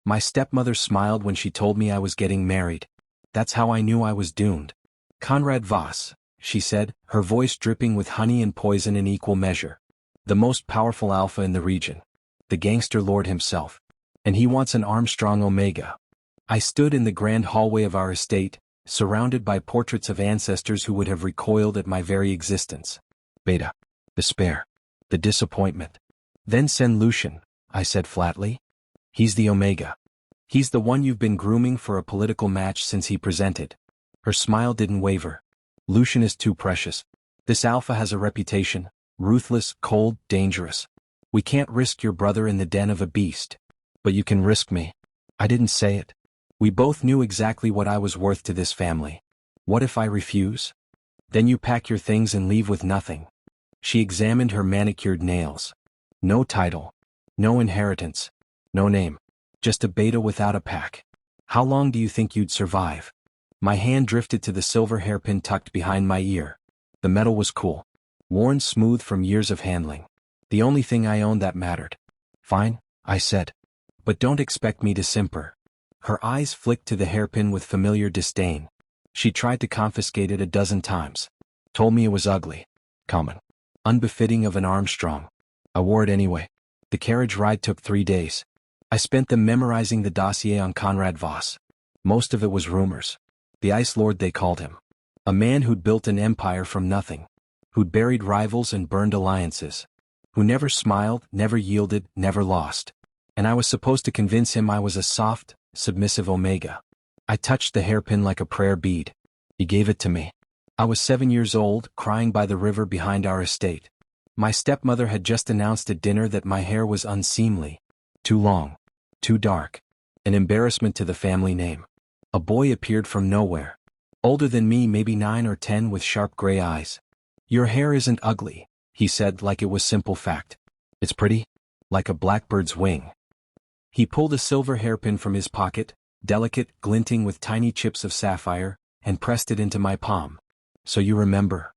My stepmother smiled when she told me I was getting married. That's how I knew I was doomed. Conrad Voss, she said, her voice dripping with honey and poison in equal measure. The most powerful alpha in the region. The gangster lord himself. And he wants an Armstrong Omega. I stood in the grand hallway of our estate, surrounded by portraits of ancestors who would have recoiled at my very existence. Beta. Despair. The disappointment. Then send Lucian, I said flatly. He's the Omega. He's the one you've been grooming for a political match since he presented. Her smile didn't waver. Lucian is too precious. This alpha has a reputation, ruthless, cold, dangerous. We can't risk your brother in the den of a beast. But you can risk me. I didn't say it. We both knew exactly what I was worth to this family. What if I refuse? Then you pack your things and leave with nothing. She examined her manicured nails. No title. No inheritance. No name. Just a beta without a pack. How long do you think you'd survive? My hand drifted to the silver hairpin tucked behind my ear. The metal was cool. Worn smooth from years of handling. The only thing I owned that mattered. Fine, I said. But don't expect me to simper. Her eyes flicked to the hairpin with familiar disdain. She tried to confiscate it a dozen times. Told me it was ugly. Common. Unbefitting of an Armstrong. I wore it anyway. The carriage ride took 3 days. I spent them memorizing the dossier on Conrad Voss. Most of it was rumors. The Ice Lord they called him. A man who'd built an empire from nothing. Who'd buried rivals and burned alliances. Who never smiled, never yielded, never lost. And I was supposed to convince him I was a soft, submissive Omega. I touched the hairpin like a prayer bead. He gave it to me. I was 7 years old, crying by the river behind our estate. My stepmother had just announced at dinner that my hair was unseemly. Too long. Too dark. An embarrassment to the family name. A boy appeared from nowhere. Older than me, maybe 9 or 10, with sharp gray eyes. Your hair isn't ugly, he said like it was simple fact. It's pretty. Like a blackbird's wing. He pulled a silver hairpin from his pocket, delicate, glinting with tiny chips of sapphire, and pressed it into my palm. So you remember?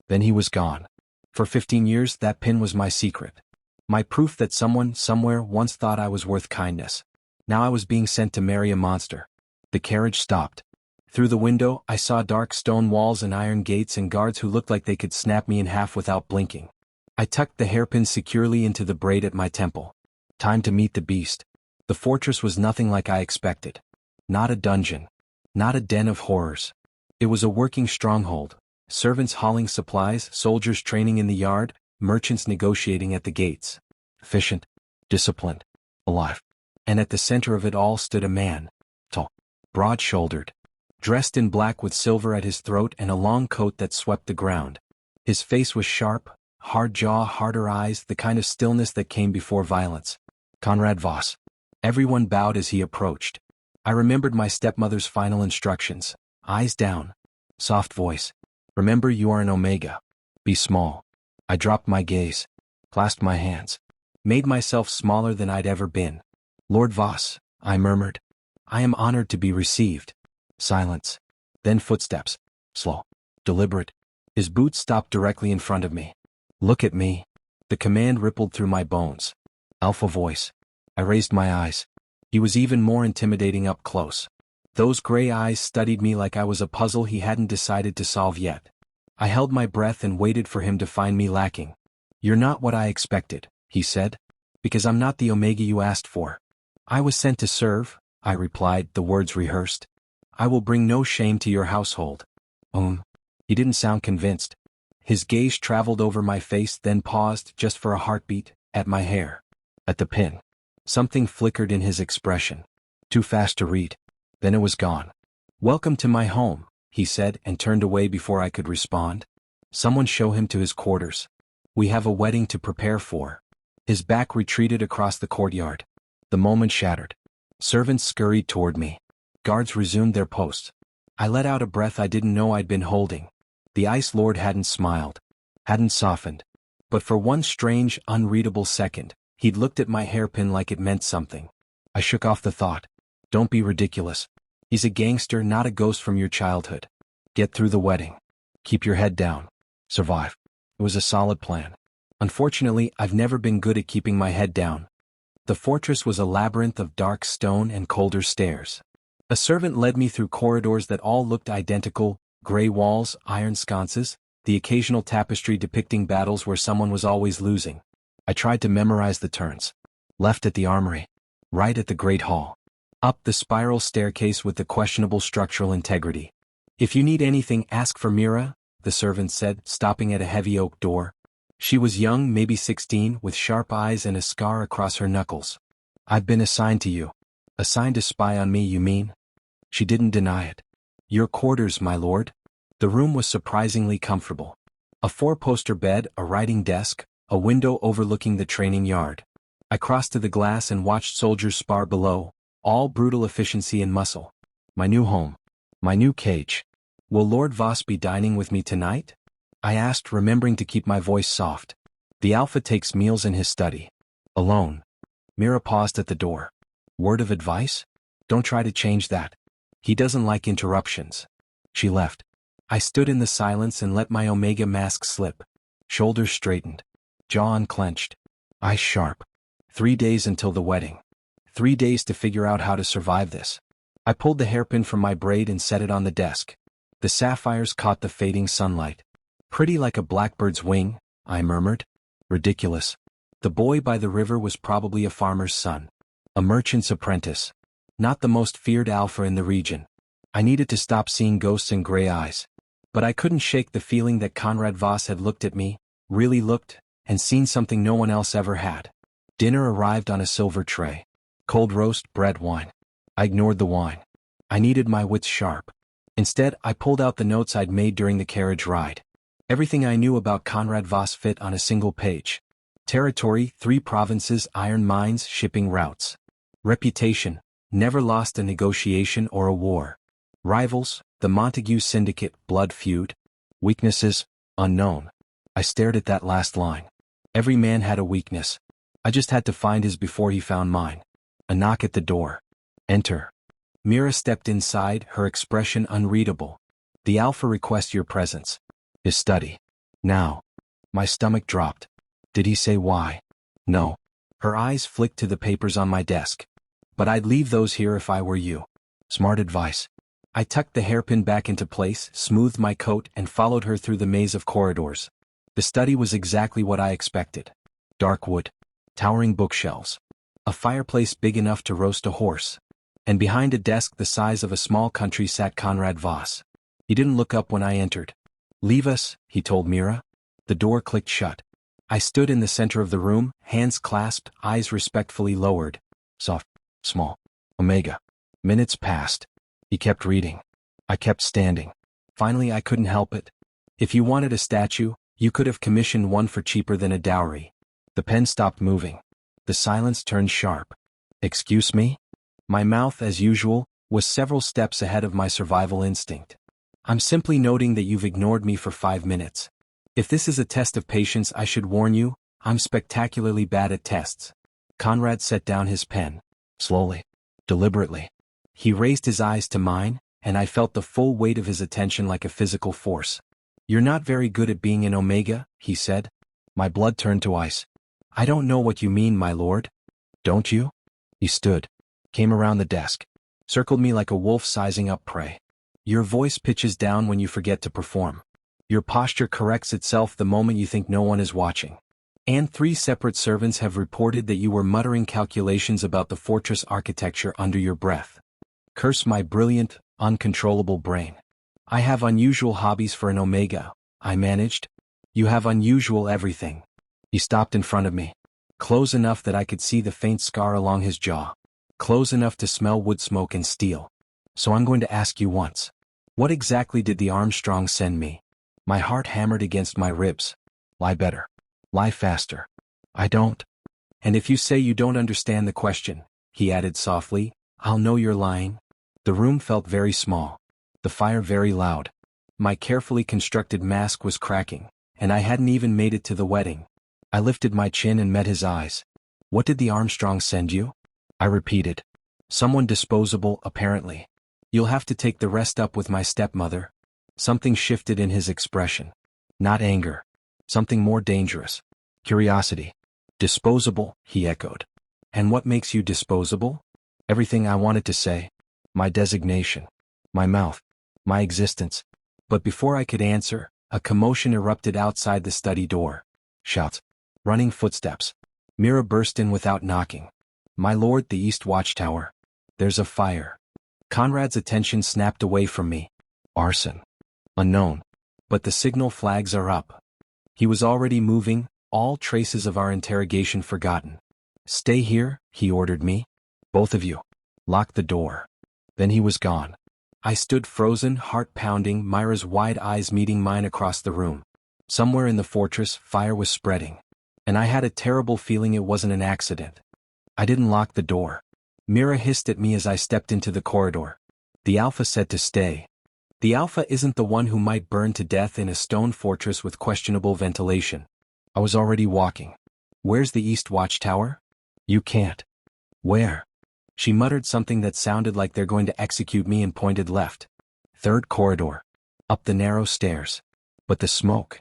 Then he was gone. For 15 years that pin was my secret. My proof that someone, somewhere, once thought I was worth kindness. Now I was being sent to marry a monster. The carriage stopped. Through the window, I saw dark stone walls and iron gates and guards who looked like they could snap me in half without blinking. I tucked the hairpin securely into the braid at my temple. Time to meet the beast. The fortress was nothing like I expected. Not a dungeon. Not a den of horrors. It was a working stronghold. Servants hauling supplies, soldiers training in the yard, merchants negotiating at the gates. Efficient. Disciplined. Alive. And at the center of it all stood a man. Tall. Broad-shouldered. Dressed in black with silver at his throat and a long coat that swept the ground. His face was sharp, hard jaw, harder eyes, the kind of stillness that came before violence. Conrad Voss. Everyone bowed as he approached. I remembered my stepmother's final instructions. Eyes down. Soft voice. Remember, you are an Omega. Be small. I dropped my gaze. Clasped my hands. Made myself smaller than I'd ever been. Lord Voss, I murmured. I am honored to be received. Silence. Then footsteps. Slow. Deliberate. His boots stopped directly in front of me. Look at me. The command rippled through my bones. Alpha voice. I raised my eyes. He was even more intimidating up close. Those gray eyes studied me like I was a puzzle he hadn't decided to solve yet. I held my breath and waited for him to find me lacking. You're not what I expected, he said. Because I'm not the Omega you asked for. I was sent to serve, I replied, the words rehearsed. I will bring no shame to your household. He didn't sound convinced. His gaze traveled over my face, then paused, just for a heartbeat, at my hair. At the pin. Something flickered in his expression. Too fast to read. Then it was gone. Welcome to my home, he said, and turned away before I could respond. Someone show him to his quarters. We have a wedding to prepare for. His back retreated across the courtyard. The moment shattered. Servants scurried toward me. Guards resumed their posts. I let out a breath I didn't know I'd been holding. The Ice Lord hadn't smiled. Hadn't softened. But for one strange, unreadable second, he'd looked at my hairpin like it meant something. I shook off the thought. Don't be ridiculous. He's a gangster, not a ghost from your childhood. Get through the wedding. Keep your head down. Survive. It was a solid plan. Unfortunately, I've never been good at keeping my head down. The fortress was a labyrinth of dark stone and colder stairs. A servant led me through corridors that all looked identical, gray walls, iron sconces, the occasional tapestry depicting battles where someone was always losing. I tried to memorize the turns. Left at the armory. Right at the Great Hall. Up the spiral staircase with the questionable structural integrity. If you need anything, ask for Mira, the servant said, stopping at a heavy oak door. She was young, maybe 16, with sharp eyes and a scar across her knuckles. I've been assigned to you. Assigned to spy on me, you mean? She didn't deny it. Your quarters, my lord. The room was surprisingly comfortable. A four-poster bed, a writing desk, a window overlooking the training yard. I crossed to the glass and watched soldiers spar below, all brutal efficiency and muscle. My new home. My new cage. Will Lord Voss be dining with me tonight? I asked, remembering to keep my voice soft. The Alpha takes meals in his study. Alone. Mira paused at the door. Word of advice? Don't try to change that. He doesn't like interruptions. She left. I stood in the silence and let my Omega mask slip. Shoulders straightened. Jaw unclenched. Eyes sharp. 3 days until the wedding. 3 days to figure out how to survive this. I pulled the hairpin from my braid and set it on the desk. The sapphires caught the fading sunlight. Pretty like a blackbird's wing, I murmured. Ridiculous. The boy by the river was probably a farmer's son. A merchant's apprentice. Not the most feared alpha in the region. I needed to stop seeing ghosts in gray eyes. But I couldn't shake the feeling that Conrad Voss had looked at me, really looked, and seen something no one else ever had. Dinner arrived on a silver tray. Cold roast, bread, wine. I ignored the wine. I needed my wits sharp. Instead, I pulled out the notes I'd made during the carriage ride. Everything I knew about Conrad Voss fit on a single page. Territory, 3 provinces, iron mines, shipping routes. Reputation, never lost a negotiation or a war. Rivals, the Montague Syndicate, blood feud. Weaknesses, unknown. I stared at that last line. Every man had a weakness. I just had to find his before he found mine. A knock at the door. Enter. Mira stepped inside, her expression unreadable. The Alpha requests your presence. His study. Now. My stomach dropped. Did he say why? No. Her eyes flicked to the papers on my desk. But I'd leave those here if I were you. Smart advice. I tucked the hairpin back into place, smoothed my coat, and followed her through the maze of corridors. The study was exactly what I expected. Dark wood. Towering bookshelves. A fireplace big enough to roast a horse. And behind a desk the size of a small country sat Conrad Voss. He didn't look up when I entered. Leave us, he told Mira. The door clicked shut. I stood in the center of the room, hands clasped, eyes respectfully lowered. Soft, small. Omega. Minutes passed. He kept reading. I kept standing. Finally I couldn't help it. If you wanted a statue, you could have commissioned one for cheaper than a dowry. The pen stopped moving. The silence turned sharp. Excuse me? My mouth, as usual, was several steps ahead of my survival instinct. I'm simply noting that you've ignored me for 5 minutes. If this is a test of patience, I should warn you, I'm spectacularly bad at tests. Conrad set down his pen. Slowly. Deliberately. He raised his eyes to mine, and I felt the full weight of his attention like a physical force. You're not very good at being an Omega, he said. My blood turned to ice. I don't know what you mean, my lord. Don't you? He stood. Came around the desk. Circled me like a wolf sizing up prey. Your voice pitches down when you forget to perform. Your posture corrects itself the moment you think no one is watching. And 3 separate servants have reported that you were muttering calculations about the fortress architecture under your breath. Curse my brilliant, uncontrollable brain. I have unusual hobbies for an Omega, I managed. You have unusual everything. He stopped in front of me. Close enough that I could see the faint scar along his jaw. Close enough to smell wood smoke and steel. So I'm going to ask you once. What exactly did the Armstrong send me? My heart hammered against my ribs. Lie better. Lie faster. I don't. And if you say you don't understand the question, he added softly, I'll know you're lying. The room felt very small. The fire very loud. My carefully constructed mask was cracking, and I hadn't even made it to the wedding. I lifted my chin and met his eyes. What did the Armstrong send you? I repeated. Someone disposable, apparently. You'll have to take the rest up with my stepmother. Something shifted in his expression. Not anger. Something more dangerous. Curiosity. Disposable, he echoed. And what makes you disposable? Everything I wanted to say. My designation. My mouth. My existence. But before I could answer, a commotion erupted outside the study door. Shouts. Running footsteps. Mira burst in without knocking. My lord, the East Watchtower. There's a fire. Conrad's attention snapped away from me. Arson. Unknown. But the signal flags are up. He was already moving, all traces of our interrogation forgotten. Stay here, he ordered me. Both of you. Lock the door. Then he was gone. I stood frozen, heart pounding, Myra's wide eyes meeting mine across the room. Somewhere in the fortress, fire was spreading. And I had a terrible feeling it wasn't an accident. I didn't lock the door. Mira hissed at me as I stepped into the corridor. The Alpha said to stay. The Alpha isn't the one who might burn to death in a stone fortress with questionable ventilation. I was already walking. Where's the East Watchtower? You can't. Where? She muttered something that sounded like they're going to execute me and pointed left. Third corridor. Up the narrow stairs. But the smoke.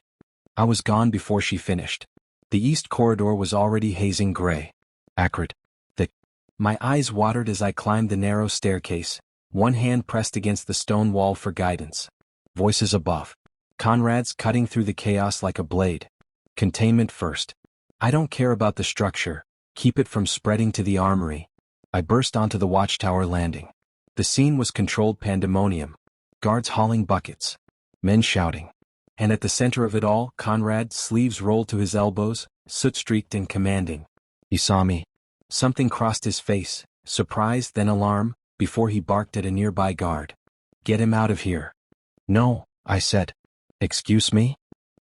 I was gone before she finished. The East corridor was already hazing gray. Acrid. Thick. My eyes watered as I climbed the narrow staircase, one hand pressed against the stone wall for guidance. Voices above. Conrad's cutting through the chaos like a blade. Containment first. I don't care about the structure. Keep it from spreading to the armory. I burst onto the watchtower landing. The scene was controlled pandemonium. Guards hauling buckets. Men shouting. And at the center of it all, Conrad, sleeves rolled to his elbows, soot-streaked and commanding. He saw me. Something crossed his face, surprise then alarm, before he barked at a nearby guard. Get him out of here. No, I said. Excuse me?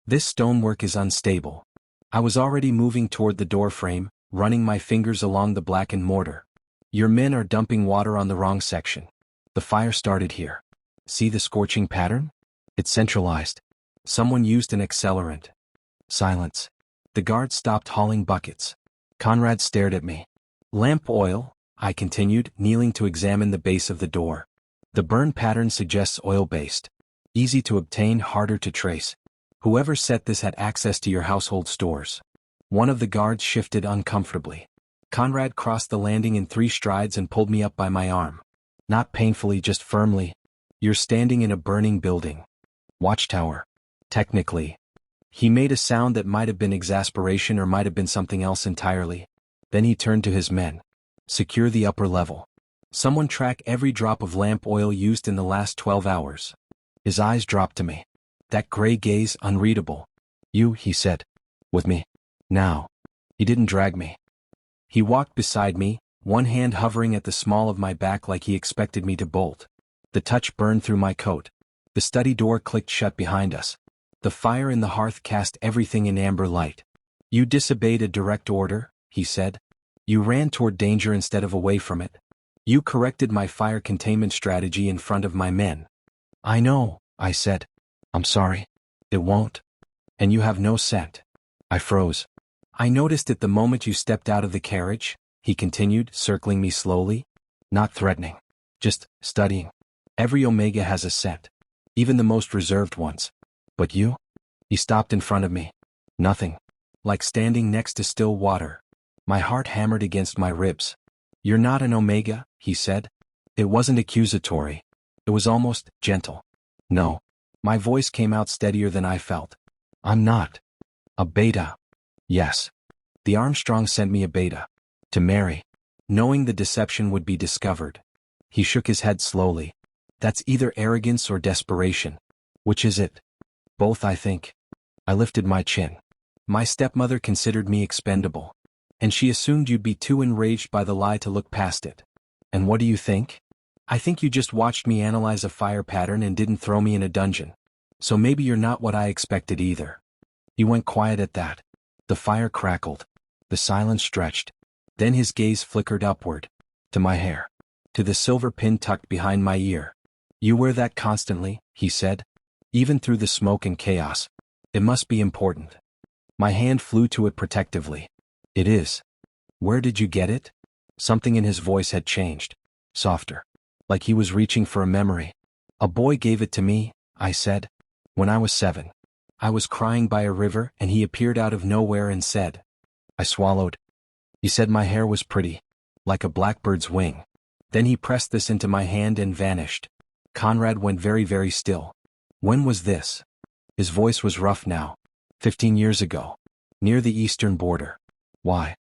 This stonework is unstable. I was already moving toward the doorframe, running my fingers along the blackened mortar. Your men are dumping water on the wrong section. The fire started here. See the scorching pattern? It's centralized. Someone used an accelerant. Silence. The guard stopped hauling buckets. Conrad stared at me. Lamp oil, I continued, kneeling to examine the base of the door. The burn pattern suggests oil-based. Easy to obtain, harder to trace. Whoever set this had access to your household stores. One of the guards shifted uncomfortably. Conrad crossed the landing in 3 strides and pulled me up by my arm. Not painfully, just firmly. You're standing in a burning building. Watchtower. Technically. He made a sound that might have been exasperation or might have been something else entirely. Then he turned to his men. Secure the upper level. Someone track every drop of lamp oil used in the last 12 hours. His eyes dropped to me. That gray gaze, unreadable. You, he said. With me. Now. He didn't drag me. He walked beside me, one hand hovering at the small of my back like he expected me to bolt. The touch burned through my coat. The study door clicked shut behind us. The fire in the hearth cast everything in amber light. You disobeyed a direct order, he said. You ran toward danger instead of away from it. You corrected my fire containment strategy in front of my men. I know, I said. I'm sorry. It won't. And you have no scent. I froze. I noticed it the moment you stepped out of the carriage, he continued, circling me slowly. Not threatening. Just studying. Every Omega has a scent. Even the most reserved ones. But you? He stopped in front of me. Nothing. Like standing next to still water. My heart hammered against my ribs. You're not an Omega, he said. It wasn't accusatory. It was almost gentle. No. My voice came out steadier than I felt. I'm not. A beta. Yes. The Armstrong sent me a beta. To marry. Knowing the deception would be discovered. He shook his head slowly. That's either arrogance or desperation. Which is it? Both, I think. I lifted my chin. My stepmother considered me expendable. And she assumed you'd be too enraged by the lie to look past it. And what do you think? I think you just watched me analyze a fire pattern and didn't throw me in a dungeon. So maybe you're not what I expected either. He went quiet at that. The fire crackled. The silence stretched. Then his gaze flickered upward. To my hair. To the silver pin tucked behind my ear. You wear that constantly, he said. Even through the smoke and chaos. It must be important. My hand flew to it protectively. It is. Where did you get it? Something in his voice had changed. Softer. Like he was reaching for a memory. A boy gave it to me, I said. When I was 7. I was crying by a river and he appeared out of nowhere and said. I swallowed. He said my hair was pretty, like a blackbird's wing. Then he pressed this into my hand and vanished. Conrad went very still. When was this? His voice was rough now. 15 years ago. Near the eastern border. Why?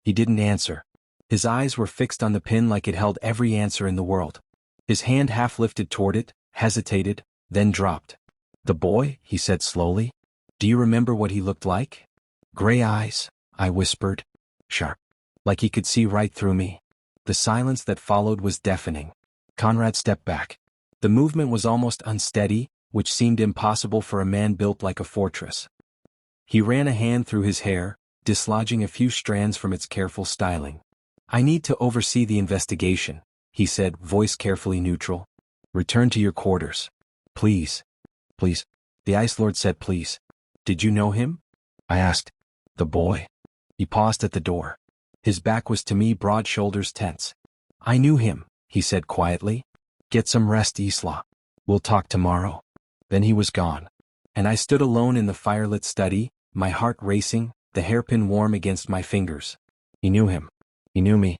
He didn't answer. His eyes were fixed on the pin like it held every answer in the world. His hand half lifted toward it, hesitated, then dropped. The boy, he said slowly. Do you remember what he looked like? Gray eyes, I whispered. Sharp. Like he could see right through me. The silence that followed was deafening. Conrad stepped back. The movement was almost unsteady, which seemed impossible for a man built like a fortress. He ran a hand through his hair, dislodging a few strands from its careful styling. I need to oversee the investigation, he said, voice carefully neutral. Return to your quarters. Please. Please. The Ice Lord said please. Did you know him? I asked. The boy. He paused at the door. His back was to me, broad shoulders tense. I knew him, he said quietly. Get some rest, Isla. We'll talk tomorrow. Then he was gone. And I stood alone in the firelit study, my heart racing, the hairpin warm against my fingers. He knew him. He knew me.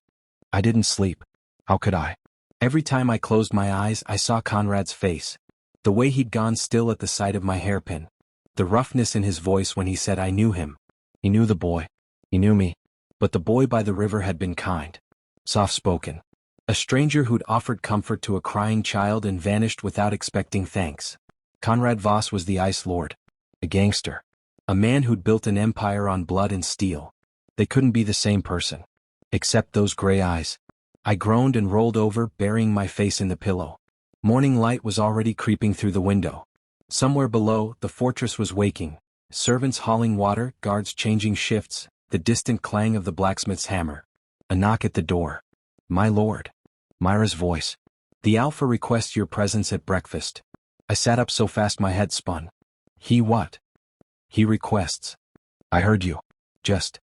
I didn't sleep. How could I? Every time I closed my eyes, I saw Conrad's face. The way he'd gone still at the sight of my hairpin. The roughness in his voice when he said I knew him. He knew the boy. He knew me. But the boy by the river had been kind. Soft-spoken. A stranger who'd offered comfort to a crying child and vanished without expecting thanks. Conrad Voss was the Ice Lord. A gangster. A man who'd built an empire on blood and steel. They couldn't be the same person. Except those gray eyes. I groaned and rolled over, burying my face in the pillow. Morning light was already creeping through the window. Somewhere below, the fortress was waking. Servants hauling water, guards changing shifts, the distant clang of the blacksmith's hammer. A knock at the door. My lord. Myra's voice. The Alpha requests your presence at breakfast. I sat up so fast my head spun. He what? He requests. I heard you. Just.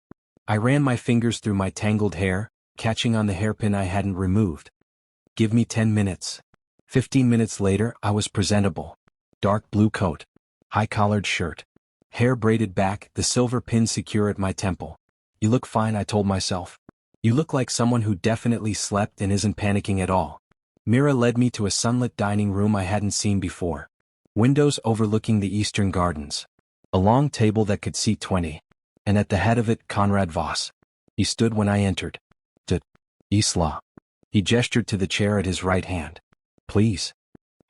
I ran my fingers through my tangled hair, catching on the hairpin I hadn't removed. Give me 10 minutes. 15 minutes later, I was presentable. Dark blue coat. High-collared shirt. Hair braided back, the silver pin secure at my temple. You look fine, I told myself. You look like someone who definitely slept and isn't panicking at all. Mira led me to a sunlit dining room I hadn't seen before. Windows overlooking the eastern gardens. A long table that could seat 20. And at the head of it, Conrad Voss. He stood when I entered. Isla. He gestured to the chair at his right hand. Please.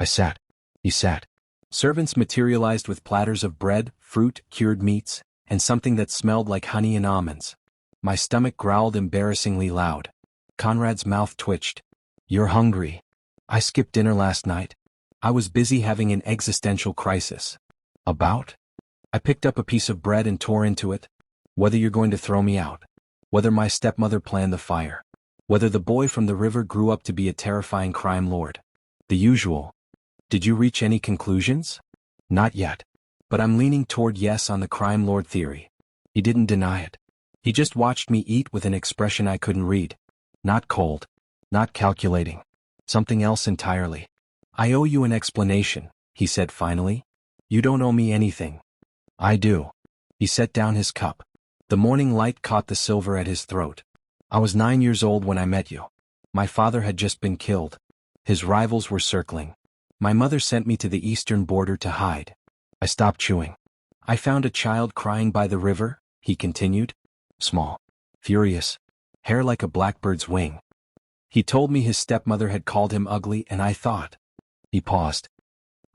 I sat. He sat. Servants materialized with platters of bread, fruit, cured meats, and something that smelled like honey and almonds. My stomach growled embarrassingly loud. Conrad's mouth twitched. You're hungry. I skipped dinner last night. I was busy having an existential crisis. About? I picked up a piece of bread and tore into it. Whether you're going to throw me out. Whether my stepmother planned the fire. Whether the boy from the river grew up to be a terrifying crime lord. The usual. Did you reach any conclusions? Not yet. But I'm leaning toward yes on the crime lord theory. He didn't deny it. He just watched me eat with an expression I couldn't read. Not cold. Not calculating. Something else entirely. I owe you an explanation, he said finally. You don't owe me anything. I do. He set down his cup. The morning light caught the silver at his throat. I was 9 years old when I met you. My father had just been killed. His rivals were circling. My mother sent me to the eastern border to hide. I stopped chewing. I found a child crying by the river, he continued. Small. Furious. Hair like a blackbird's wing. He told me his stepmother had called him ugly and I thought. He paused.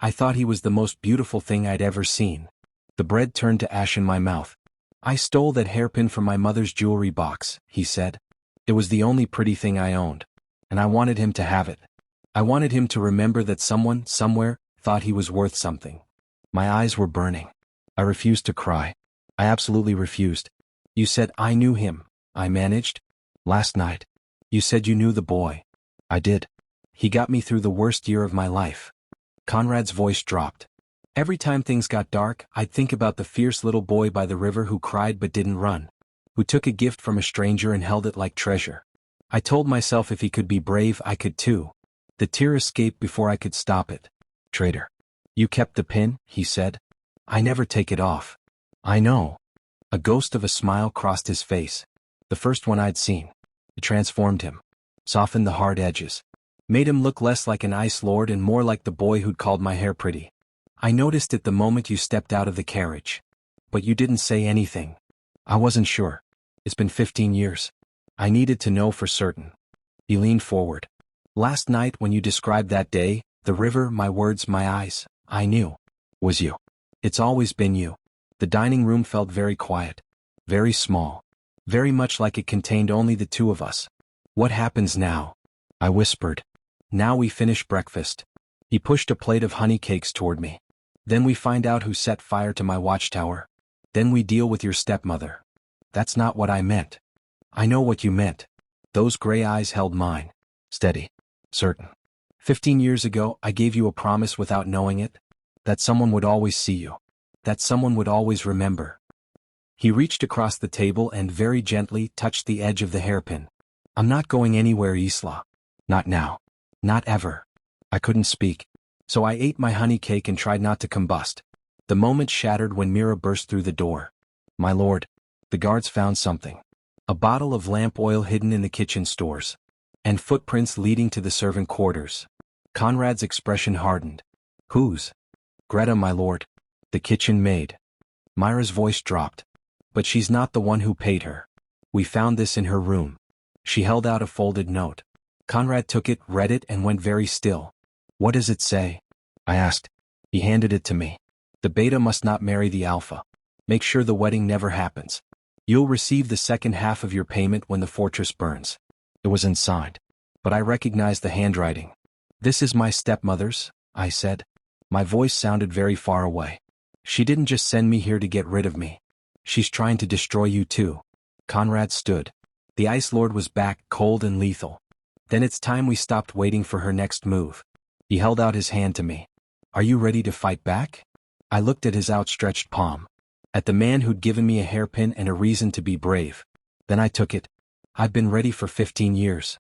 I thought he was the most beautiful thing I'd ever seen. The bread turned to ash in my mouth. I stole that hairpin from my mother's jewelry box, he said. It was the only pretty thing I owned. And I wanted him to have it. I wanted him to remember that someone, somewhere, thought he was worth something. My eyes were burning. I refused to cry. I absolutely refused. You said I knew him, I managed. Last night. You said you knew the boy. I did. He got me through the worst year of my life. Conrad's voice dropped. Every time things got dark, I'd think about the fierce little boy by the river who cried but didn't run. Who took a gift from a stranger and held it like treasure. I told myself if he could be brave, I could too. The tear escaped before I could stop it. Traitor. You kept the pin, he said. I never take it off. I know. A ghost of a smile crossed his face. The first one I'd seen. It transformed him. Softened the hard edges. Made him look less like an ice lord and more like the boy who'd called my hair pretty. I noticed it the moment you stepped out of the carriage. But you didn't say anything. I wasn't sure. It's been 15 years. I needed to know for certain. He leaned forward. Last night when you described that day, the river, my words, my eyes, I knew. Was you. It's always been you. The dining room felt very quiet. Very small. Very much like it contained only the two of us. What happens now? I whispered. Now we finish breakfast. He pushed a plate of honey cakes toward me. Then we find out who set fire to my watchtower. Then we deal with your stepmother. That's not what I meant. I know what you meant. Those gray eyes held mine. Steady. Certain. 15 years ago, I gave you a promise without knowing it. That someone would always see you. That someone would always remember. He reached across the table and very gently touched the edge of the hairpin. I'm not going anywhere, Isla. Not now. Not ever. I couldn't speak. So I ate my honey cake and tried not to combust. The moment shattered when Mira burst through the door. My lord. The guards found something. A bottle of lamp oil hidden in the kitchen stores. And footprints leading to the servant quarters. Conrad's expression hardened. Whose? Greta, my lord. The kitchen maid. Myra's voice dropped. But she's not the one who paid her. We found this in her room. She held out a folded note. Conrad took it, read it, and went very still. What does it say? I asked. He handed it to me. The beta must not marry the alpha. Make sure the wedding never happens. You'll receive the second half of your payment when the fortress burns. It was unsigned. But I recognized the handwriting. This is my stepmother's, I said. My voice sounded very far away. She didn't just send me here to get rid of me. She's trying to destroy you too. Conrad stood. The Ice Lord was back, cold and lethal. Then it's time we stopped waiting for her next move. He held out his hand to me. Are you ready to fight back? I looked at his outstretched palm. At the man who'd given me a hairpin and a reason to be brave. Then I took it. I've been ready for 15 years.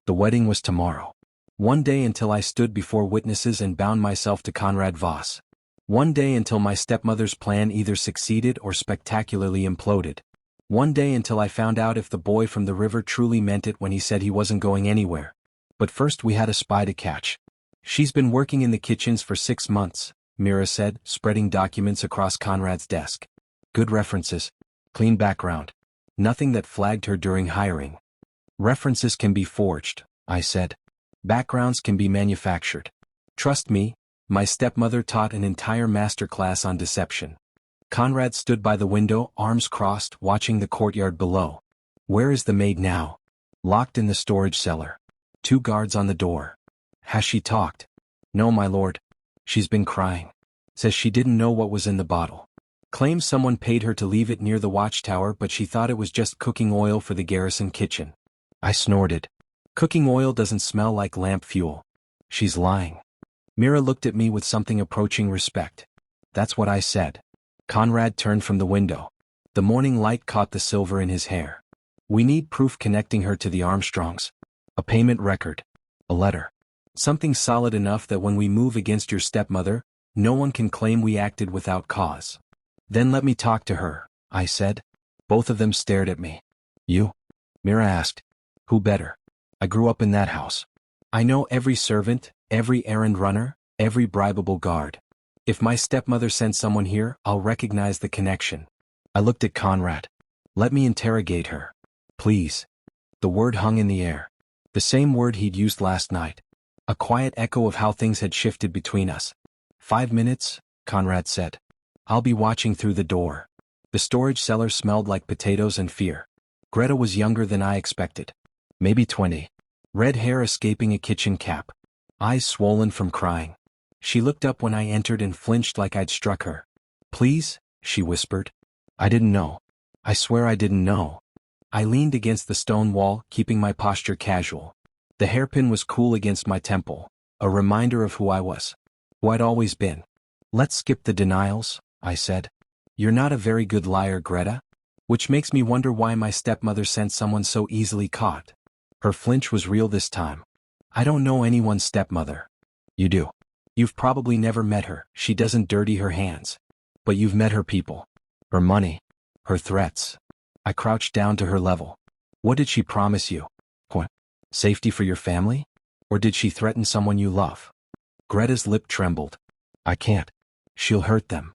The wedding was tomorrow. One day until I stood before witnesses and bound myself to Conrad Voss. One day until my stepmother's plan either succeeded or spectacularly imploded. One day until I found out if the boy from the river truly meant it when he said he wasn't going anywhere. But first we had a spy to catch. She's been working in the kitchens for 6 months, Mira said, spreading documents across Conrad's desk. Good references. Clean background. Nothing that flagged her during hiring. References can be forged, I said. Backgrounds can be manufactured. Trust me, my stepmother taught an entire masterclass on deception. Conrad stood by the window, arms crossed, watching the courtyard below. Where is the maid now? Locked in the storage cellar. 2 guards on the door. Has she talked? No, my lord. She's been crying. Says she didn't know what was in the bottle. Claims someone paid her to leave it near the watchtower, but she thought it was just cooking oil for the garrison kitchen. I snorted. Cooking oil doesn't smell like lamp fuel. She's lying. Mira looked at me with something approaching respect. That's what I said. Conrad turned from the window. The morning light caught the silver in his hair. We need proof connecting her to the Armstrongs. A payment record. A letter. Something solid enough that when we move against your stepmother, no one can claim we acted without cause. Then let me talk to her, I said. Both of them stared at me. You? Mira asked. Who better? I grew up in that house. I know every servant, every errand runner, every bribable guard. If my stepmother sent someone here, I'll recognize the connection. I looked at Conrad. Let me interrogate her. Please. The word hung in the air. The same word he'd used last night. A quiet echo of how things had shifted between us. 5 minutes, Conrad said. I'll be watching through the door. The storage cellar smelled like potatoes and fear. Greta was younger than I expected. Maybe 20. Red hair escaping a kitchen cap. Eyes swollen from crying. She looked up when I entered and flinched like I'd struck her. Please, she whispered. I didn't know. I swear I didn't know. I leaned against the stone wall, keeping my posture casual. The hairpin was cool against my temple, a reminder of who I was. Who I'd always been. Let's skip the denials, I said. You're not a very good liar, Greta. Which makes me wonder why my stepmother sent someone so easily caught. Her flinch was real this time. I don't know anyone's stepmother. You do. You've probably never met her. She doesn't dirty her hands. But you've met her people. Her money. Her threats. I crouched down to her level. What did she promise you? What? Safety for your family? Or did she threaten someone you love? Greta's lip trembled. I can't. She'll hurt them.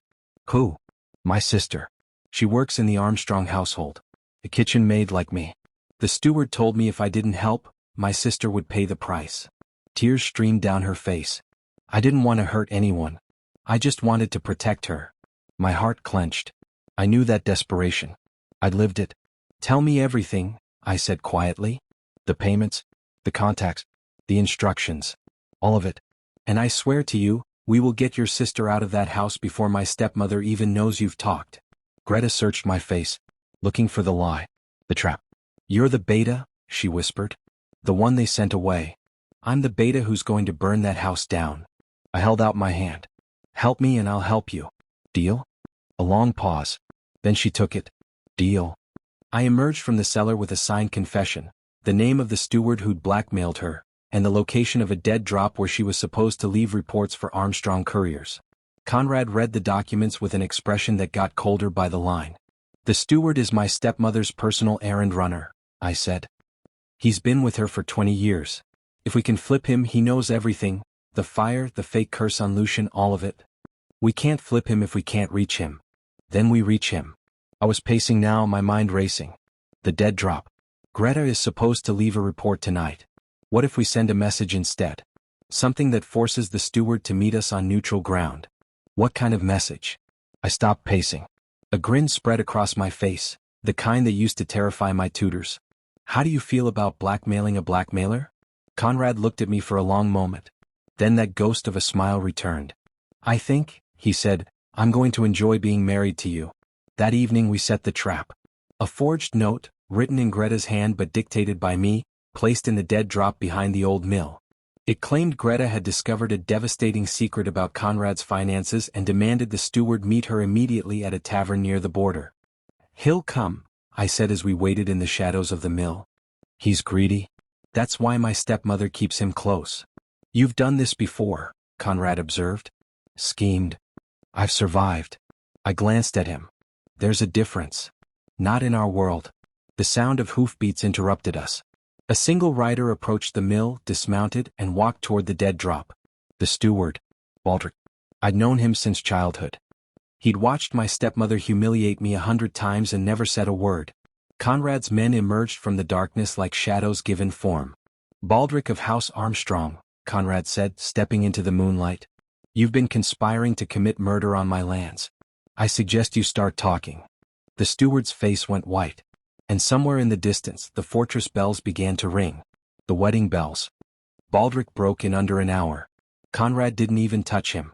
Who? My sister. She works in the Armstrong household. A kitchen maid like me. The steward told me if I didn't help, my sister would pay the price. Tears streamed down her face. I didn't want to hurt anyone. I just wanted to protect her. My heart clenched. I knew that desperation. I'd lived it. Tell me everything, I said quietly. The payments, the contacts, the instructions. All of it. And I swear to you, we will get your sister out of that house before my stepmother even knows you've talked. Greta searched my face, looking for the lie, the trap. You're the beta, she whispered. The one they sent away. I'm the beta who's going to burn that house down. I held out my hand. Help me and I'll help you. Deal? A long pause. Then she took it. Deal. I emerged from the cellar with a signed confession, the name of the steward who'd blackmailed her, and the location of a dead drop where she was supposed to leave reports for Armstrong couriers. Conrad read the documents with an expression that got colder by the line. The steward is my stepmother's personal errand runner, I said. He's been with her for 20 years. If we can flip him, he knows everything, the fire, the fake curse on Lucian, all of it. We can't flip him if we can't reach him. Then we reach him. I was pacing now, my mind racing. The dead drop. Greta is supposed to leave a report tonight. What if we send a message instead? Something that forces the steward to meet us on neutral ground. What kind of message? I stopped pacing. A grin spread across my face, the kind that used to terrify my tutors. How do you feel about blackmailing a blackmailer? Conrad looked at me for a long moment. Then that ghost of a smile returned. I think, he said, I'm going to enjoy being married to you. That evening we set the trap. A forged note, written in Greta's hand but dictated by me, placed in the dead drop behind the old mill. It claimed Greta had discovered a devastating secret about Conrad's finances and demanded the steward meet her immediately at a tavern near the border. He'll come, I said as we waited in the shadows of the mill. He's greedy. That's why my stepmother keeps him close. You've done this before, Conrad observed. Schemed. I've survived. I glanced at him. There's a difference. Not in our world. The sound of hoofbeats interrupted us. A single rider approached the mill, dismounted, and walked toward the dead drop. The steward, Baldric. I'd known him since childhood. He'd watched my stepmother humiliate me 100 times and never said a word. Conrad's men emerged from the darkness like shadows given form. Baldric of House Armstrong, Conrad said, stepping into the moonlight. You've been conspiring to commit murder on my lands. I suggest you start talking. The steward's face went white. And somewhere in the distance, the fortress bells began to ring. The wedding bells. Baldric broke in under an hour. Conrad didn't even touch him.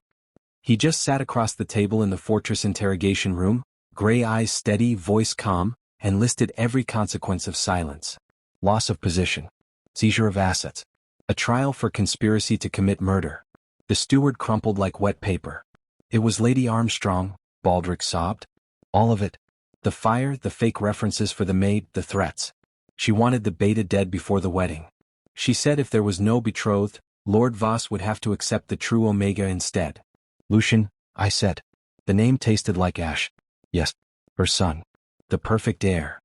He just sat across the table in the fortress interrogation room, gray eyes steady, voice calm, and listed every consequence of silence. Loss of position. Seizure of assets. A trial for conspiracy to commit murder. The steward crumpled like wet paper. It was Lady Armstrong, Baldric sobbed. All of it. The fire, the fake references for the maid, the threats. She wanted the beta dead before the wedding. She said if there was no betrothed, Lord Voss would have to accept the true Omega instead. Lucian, I said. The name tasted like ash. Yes, her son. The perfect heir.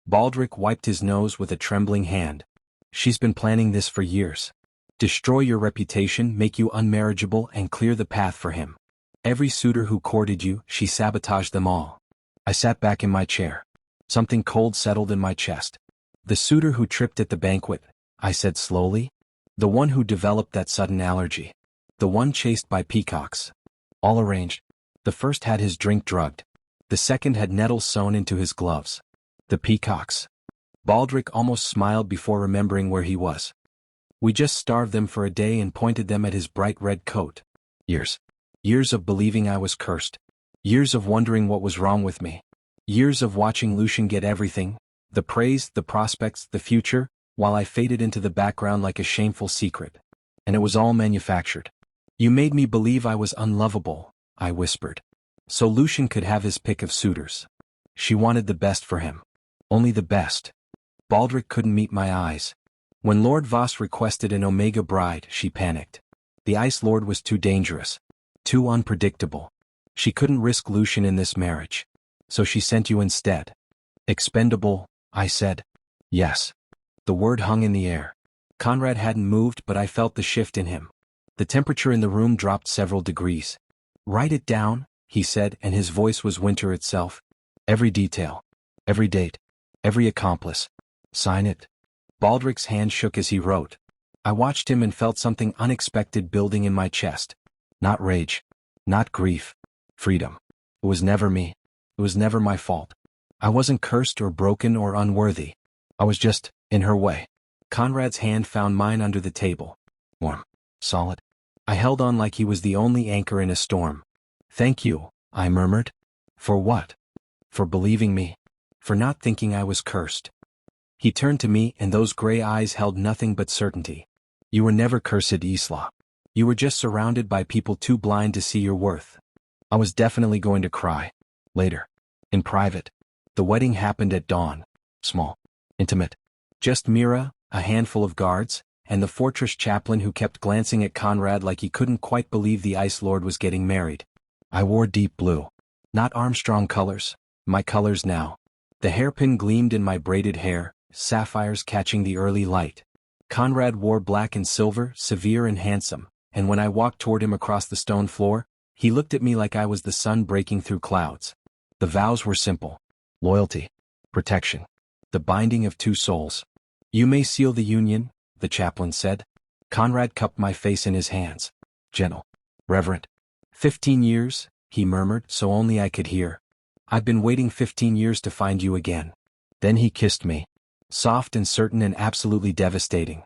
Baldric wiped his nose with a trembling hand. She's been planning this for years. Destroy your reputation, make you unmarriageable, and clear the path for him. Every suitor who courted you, she sabotaged them all. I sat back in my chair. Something cold settled in my chest. The suitor who tripped at the banquet, I said slowly. The one who developed that sudden allergy. The one chased by peacocks. All arranged. The first had his drink drugged. The second had nettles sewn into his gloves. The peacocks. Baldric almost smiled before remembering where he was. We just starved them for a day and pointed them at his bright red coat. Years. Years of believing I was cursed. Years of wondering what was wrong with me. Years of watching Lucian get everything, the praise, the prospects, the future, while I faded into the background like a shameful secret. And it was all manufactured. You made me believe I was unlovable, I whispered. So Lucian could have his pick of suitors. She wanted the best for him. Only the best. Baldric couldn't meet my eyes. When Lord Voss requested an Omega bride, she panicked. The Ice Lord was too dangerous. Too unpredictable. She couldn't risk Lucian in this marriage. So she sent you instead. Expendable, I said. Yes. The word hung in the air. Conrad hadn't moved, but I felt the shift in him. The temperature in the room dropped several degrees. Write it down, he said, and his voice was winter itself. Every detail. Every date. Every accomplice. Sign it. Baldric's hand shook as he wrote. I watched him and felt something unexpected building in my chest. Not rage. Not grief. Freedom. It was never me. It was never my fault. I wasn't cursed or broken or unworthy. I was just in her way. Conrad's hand found mine under the table. Warm. Solid. I held on like he was the only anchor in a storm. Thank you, I murmured. For what? For believing me. For not thinking I was cursed. He turned to me and those gray eyes held nothing but certainty. You were never cursed, Isla. You were just surrounded by people too blind to see your worth. I was definitely going to cry. Later. In private. The wedding happened at dawn. Small. Intimate. Just Mira, a handful of guards, and the fortress chaplain who kept glancing at Conrad like he couldn't quite believe the Ice Lord was getting married. I wore deep blue. Not Armstrong colors. My colors now. The hairpin gleamed in my braided hair, sapphires catching the early light. Conrad wore black and silver, severe and handsome, and when I walked toward him across the stone floor, he looked at me like I was the sun breaking through clouds. The vows were simple. Loyalty. Protection. The binding of two souls. You may seal the union, the chaplain said. Conrad cupped my face in his hands. Gentle. Reverent. 15 years, he murmured, so only I could hear. I've been waiting 15 years to find you again. Then he kissed me. Soft and certain and absolutely devastating.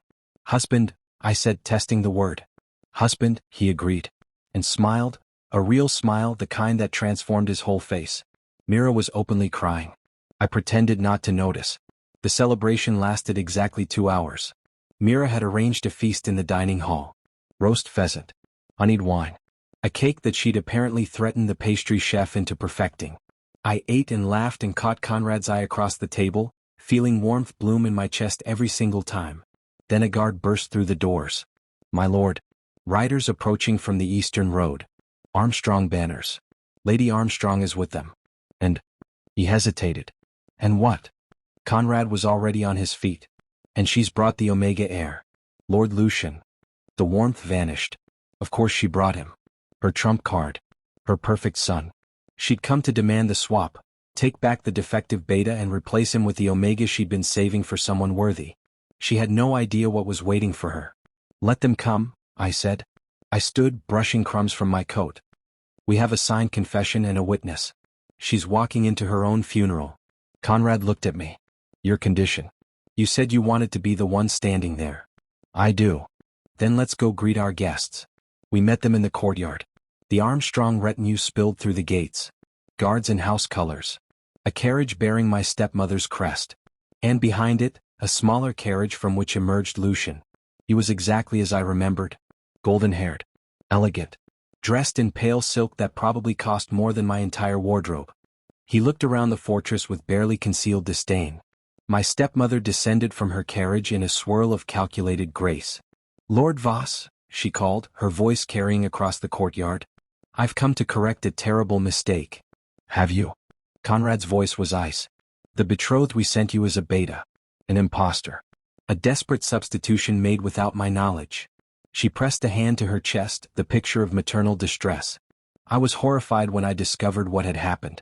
Husband, I said, testing the word. Husband, he agreed. And smiled, a real smile, the kind that transformed his whole face. Mira was openly crying. I pretended not to notice. The celebration lasted exactly 2 hours. Mira had arranged a feast in the dining hall. Roast pheasant. Honeyed wine. A cake that she'd apparently threatened the pastry chef into perfecting. I ate and laughed and caught Conrad's eye across the table, feeling warmth bloom in my chest every single time. Then a guard burst through the doors. My lord. Riders approaching from the eastern road. Armstrong banners. Lady Armstrong is with them. And... He hesitated. And what? Conrad was already on his feet. And she's brought the Omega heir. Lord Lucian. The warmth vanished. Of course she brought him. Her trump card. Her perfect son. She'd come to demand the swap, take back the defective beta and replace him with the Omega she'd been saving for someone worthy. She had no idea what was waiting for her. Let them come, I said. I stood, brushing crumbs from my coat. We have a signed confession and a witness. She's walking into her own funeral. Conrad looked at me. Your condition. You said you wanted to be the one standing there. I do. Then let's go greet our guests. We met them in the courtyard. The Armstrong retinue spilled through the gates. Guards in house colors. A carriage bearing my stepmother's crest. And behind it, a smaller carriage from which emerged Lucian. He was exactly as I remembered. Golden-haired. Elegant. Dressed in pale silk that probably cost more than my entire wardrobe. He looked around the fortress with barely concealed disdain. My stepmother descended from her carriage in a swirl of calculated grace. Lord Voss, she called, her voice carrying across the courtyard. I've come to correct a terrible mistake. Have you? Conrad's voice was ice. The betrothed we sent you is a beta. An imposter. A desperate substitution made without my knowledge. She pressed a hand to her chest, the picture of maternal distress. I was horrified when I discovered what had happened.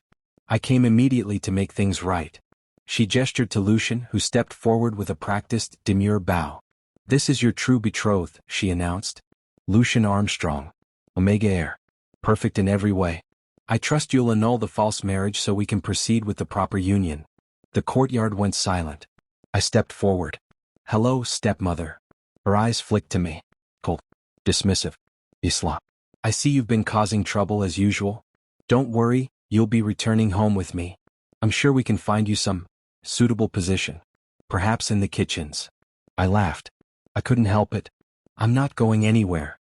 I came immediately to make things right. She gestured to Lucian, who stepped forward with a practiced, demure bow. This is your true betrothed, she announced. Lucian Armstrong. Omega heir. Perfect in every way. I trust you'll annul the false marriage so we can proceed with the proper union. The courtyard went silent. I stepped forward. Hello, stepmother. Her eyes flicked to me. Cold. Dismissive. Isla. I see you've been causing trouble as usual. Don't worry, you'll be returning home with me. I'm sure we can find you some suitable position. Perhaps in the kitchens. I laughed. I couldn't help it. I'm not going anywhere.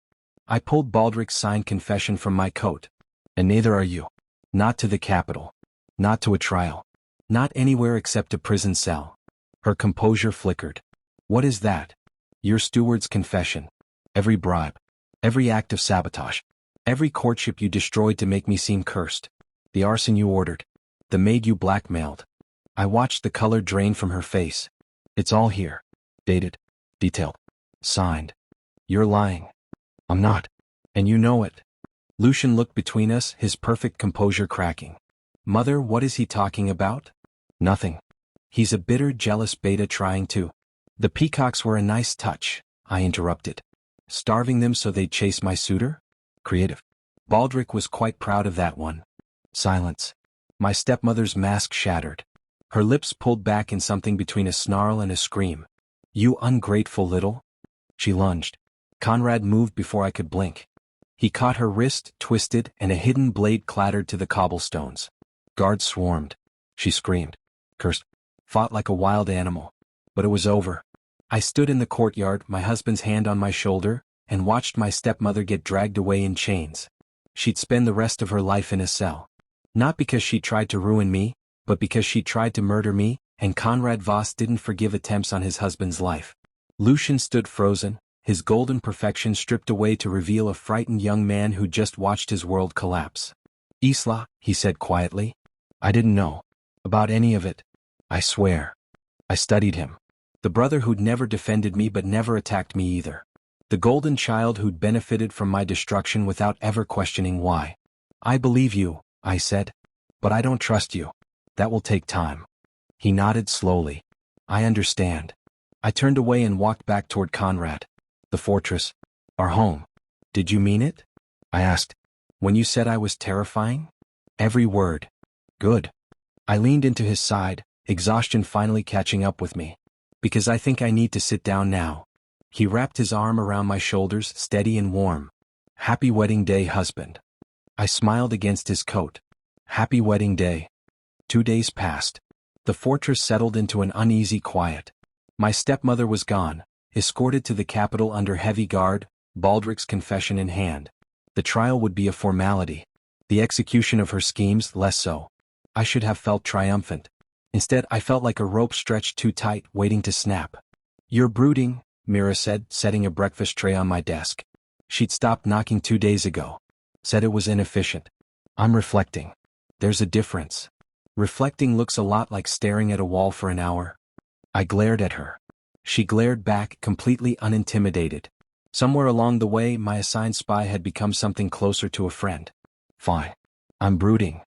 I pulled Baldric's signed confession from my coat. And neither are you. Not to the capital. Not to a trial. Not anywhere except a prison cell. Her composure flickered. What is that? Your steward's confession. Every bribe. Every act of sabotage. Every courtship you destroyed to make me seem cursed. The arson you ordered. The maid you blackmailed. I watched the color drain from her face. It's all here. Dated. Detailed. Signed. You're lying. I'm not. And you know it. Lucian looked between us, his perfect composure cracking. Mother, what is he talking about? Nothing. He's a bitter, jealous beta trying to. The peacocks were a nice touch, I interrupted. Starving them so they'd chase my suitor? Creative. Baldric was quite proud of that one. Silence. My stepmother's mask shattered. Her lips pulled back in something between a snarl and a scream. You ungrateful little. She lunged. Conrad moved before I could blink. He caught her wrist, twisted, and a hidden blade clattered to the cobblestones. Guards swarmed. She screamed. Cursed. Fought like a wild animal. But it was over. I stood in the courtyard, my husband's hand on my shoulder, and watched my stepmother get dragged away in chains. She'd spend the rest of her life in a cell. Not because she tried to ruin me, but because she tried to murder me, and Conrad Voss didn't forgive attempts on his husband's life. Lucian stood frozen, his golden perfection stripped away to reveal a frightened young man who just watched his world collapse. Isla, he said quietly. I didn't know about any of it. I swear. I studied him. The brother who'd never defended me but never attacked me either. The golden child who'd benefited from my destruction without ever questioning why. I believe you, I said. But I don't trust you. That will take time. He nodded slowly. I understand. I turned away and walked back toward Conrad. The fortress. Our home. Did you mean it? I asked. When you said I was terrifying? Every word. Good. I leaned into his side, exhaustion finally catching up with me. Because I think I need to sit down now. He wrapped his arm around my shoulders, steady and warm. Happy wedding day, husband. I smiled against his coat. Happy wedding day. 2 days passed. The fortress settled into an uneasy quiet. My stepmother was gone, escorted to the capital under heavy guard, Baldric's confession in hand. The trial would be a formality. The execution of her schemes less so. I should have felt triumphant. Instead, I felt like a rope stretched too tight, waiting to snap. You're brooding, Mira said, setting a breakfast tray on my desk. She'd stopped knocking 2 days ago. Said it was inefficient. I'm reflecting. There's a difference. Reflecting looks a lot like staring at a wall for an hour. I glared at her. She glared back, completely unintimidated. Somewhere along the way, my assigned spy had become something closer to a friend. Fine. I'm brooding.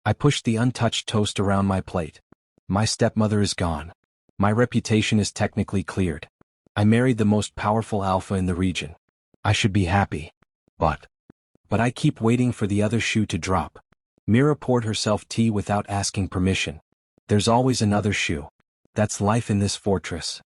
I pushed the untouched toast around my plate. My stepmother is gone. My reputation is technically cleared. I married the most powerful alpha in the region. I should be happy. But I keep waiting for the other shoe to drop. Mira poured herself tea without asking permission. There's always another shoe. That's life in this fortress.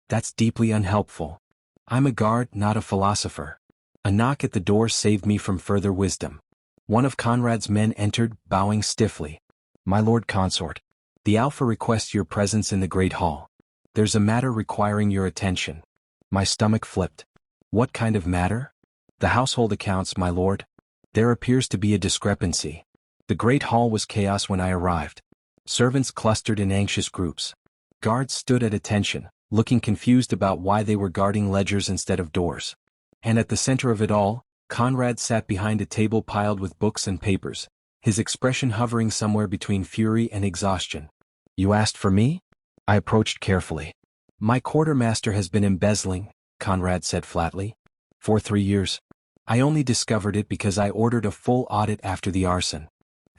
That's deeply unhelpful. I'm a guard, not a philosopher. A knock at the door saved me from further wisdom. One of Conrad's men entered, bowing stiffly. My lord consort. The Alpha requests your presence in the Great Hall. There's a matter requiring your attention. My stomach flipped. What kind of matter? The household accounts, my lord. There appears to be a discrepancy. The Great Hall was chaos when I arrived. Servants clustered in anxious groups. Guards stood at attention, looking confused about why they were guarding ledgers instead of doors. And at the center of it all, Conrad sat behind a table piled with books and papers, his expression hovering somewhere between fury and exhaustion. You asked for me? I approached carefully. My quartermaster has been embezzling, Conrad said flatly. For 3 years. I only discovered it because I ordered a full audit after the arson.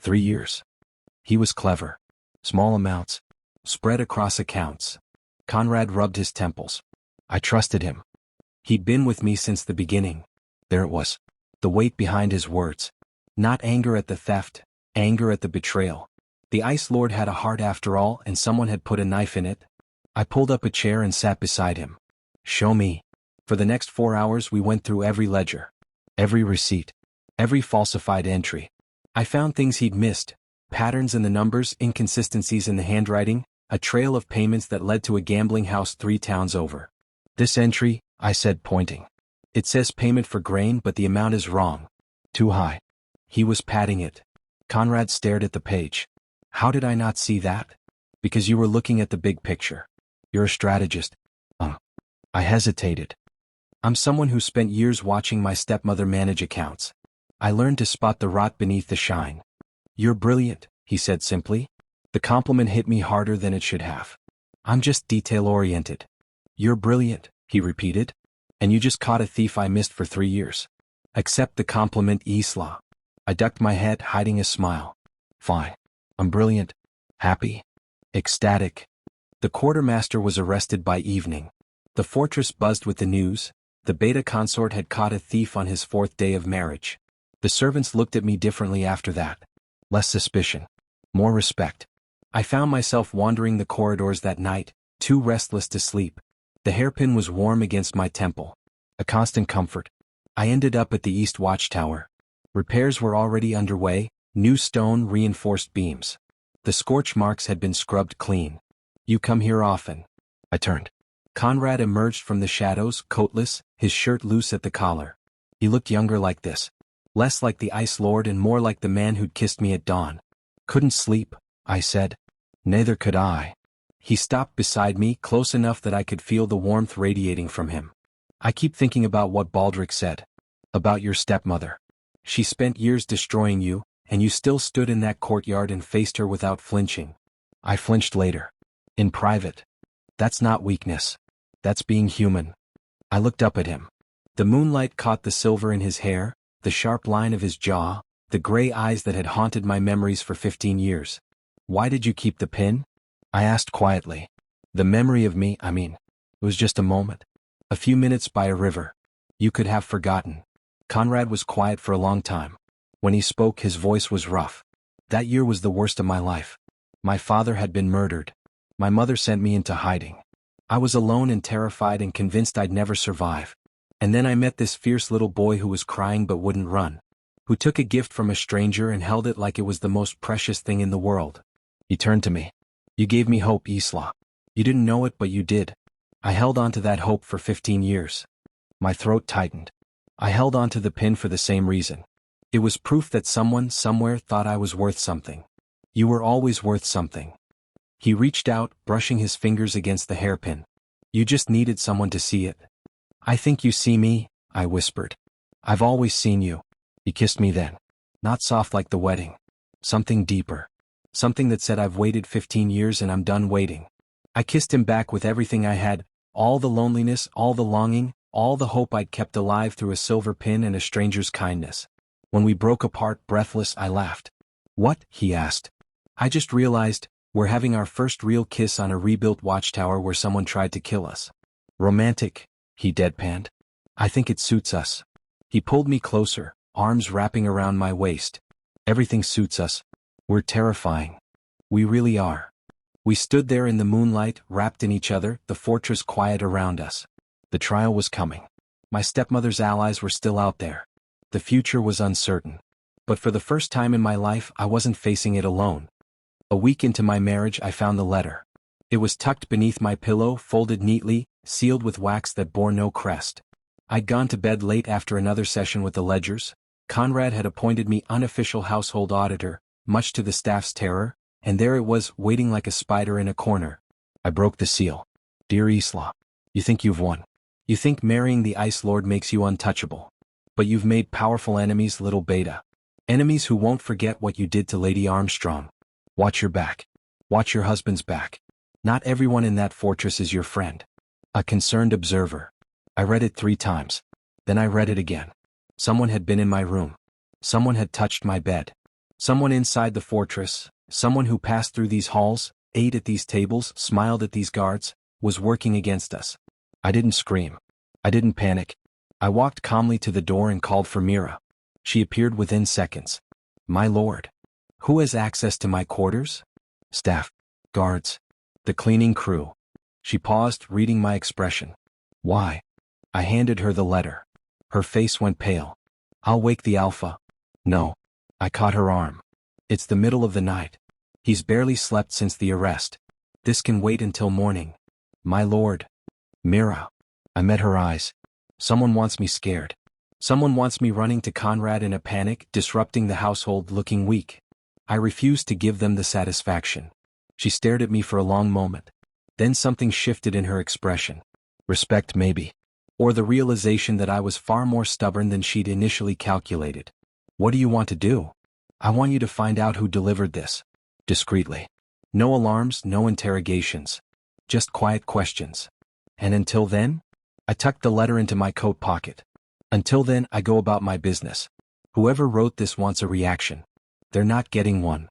3 years. He was clever. Small amounts. Spread across accounts. Conrad rubbed his temples. I trusted him. He'd been with me since the beginning. There it was. The weight behind his words. Not anger at the theft, anger at the betrayal. The Ice Lord had a heart after all, and someone had put a knife in it. I pulled up a chair and sat beside him. Show me. For the next 4 hours we went through every ledger. Every receipt. Every falsified entry. I found things he'd missed. Patterns in the numbers, inconsistencies in the handwriting, a trail of payments that led to a gambling house 3 towns over. This entry, I said pointing. It says payment for grain, but the amount is wrong. Too high. He was patting it. Conrad stared at the page. How did I not see that? Because you were looking at the big picture. You're a strategist. I hesitated. I'm someone who spent years watching my stepmother manage accounts. I learned to spot the rot beneath the shine. You're brilliant, he said simply. The compliment hit me harder than it should have. I'm just detail-oriented. You're brilliant, he repeated. And you just caught a thief I missed for 3 years. Accept the compliment, Isla. I ducked my head, hiding a smile. Fine. I'm brilliant. Happy. Ecstatic. The quartermaster was arrested by evening. The fortress buzzed with the news. The beta consort had caught a thief on his 4th day of marriage. The servants looked at me differently after that. Less suspicion. More respect. I found myself wandering the corridors that night, too restless to sleep. The hairpin was warm against my temple. A constant comfort. I ended up at the East Watchtower. Repairs were already underway, new stone-reinforced beams. The scorch marks had been scrubbed clean. You come here often. I turned. Conrad emerged from the shadows, coatless, his shirt loose at the collar. He looked younger like this. Less like the Ice Lord and more like the man who'd kissed me at dawn. Couldn't sleep, I said. Neither could I. He stopped beside me, close enough that I could feel the warmth radiating from him. I keep thinking about what Baldric said. About your stepmother. She spent years destroying you, and you still stood in that courtyard and faced her without flinching. I flinched later. In private. That's not weakness. That's being human. I looked up at him. The moonlight caught the silver in his hair, the sharp line of his jaw, the gray eyes that had haunted my memories for 15 years. Why did you keep the pin? I asked quietly. The memory of me, I mean. It was just a moment. A few minutes by a river. You could have forgotten. Conrad was quiet for a long time. When he spoke, his voice was rough. That year was the worst of my life. My father had been murdered. My mother sent me into hiding. I was alone and terrified and convinced I'd never survive. And then I met this fierce little boy who was crying but wouldn't run. Who took a gift from a stranger and held it like it was the most precious thing in the world. He turned to me. You gave me hope, Isla. You didn't know it, but you did. I held on to that hope for 15 years. My throat tightened. I held on to the pin for the same reason. It was proof that someone, somewhere, thought I was worth something. You were always worth something. He reached out, brushing his fingers against the hairpin. You just needed someone to see it. I think you see me, I whispered. I've always seen you. He kissed me then. Not soft like the wedding. Something deeper. Something that said I've waited 15 years and I'm done waiting. I kissed him back with everything I had, all the loneliness, all the longing, all the hope I'd kept alive through a silver pin and a stranger's kindness. When we broke apart, breathless, I laughed. What? He asked. I just realized, we're having our first real kiss on a rebuilt watchtower where someone tried to kill us. Romantic, he deadpanned. I think it suits us. He pulled me closer, arms wrapping around my waist. Everything suits us. We're terrifying. We really are. We stood there in the moonlight, wrapped in each other, the fortress quiet around us. The trial was coming. My stepmother's allies were still out there. The future was uncertain. But for the first time in my life, I wasn't facing it alone. A week into my marriage, I found the letter. It was tucked beneath my pillow, folded neatly, sealed with wax that bore no crest. I'd gone to bed late after another session with the ledgers. Conrad had appointed me unofficial household auditor, much to the staff's terror, and there it was, waiting like a spider in a corner. I broke the seal. Dear Isla, you think you've won. You think marrying the Ice Lord makes you untouchable. But you've made powerful enemies, little beta. Enemies who won't forget what you did to Lady Armstrong. Watch your back. Watch your husband's back. Not everyone in that fortress is your friend. A concerned observer. I read it 3 times. Then I read it again. Someone had been in my room. Someone had touched my bed. Someone inside the fortress, someone who passed through these halls, ate at these tables, smiled at these guards, was working against us. I didn't scream. I didn't panic. I walked calmly to the door and called for Mira. She appeared within seconds. My lord. Who has access to my quarters? Staff. Guards. The cleaning crew. She paused, reading my expression. Why? I handed her the letter. Her face went pale. I'll wake the Alpha. No. I caught her arm. It's the middle of the night. He's barely slept since the arrest. This can wait until morning. My lord. Mira. I met her eyes. Someone wants me scared. Someone wants me running to Conrad in a panic, disrupting the household, looking weak. I refused to give them the satisfaction. She stared at me for a long moment. Then something shifted in her expression. Respect maybe. Or the realization that I was far more stubborn than she'd initially calculated. What do you want to do? I want you to find out who delivered this. Discreetly. No alarms, no interrogations. Just quiet questions. And until then? I tucked the letter into my coat pocket. Until then, I go about my business. Whoever wrote this wants a reaction. They're not getting one.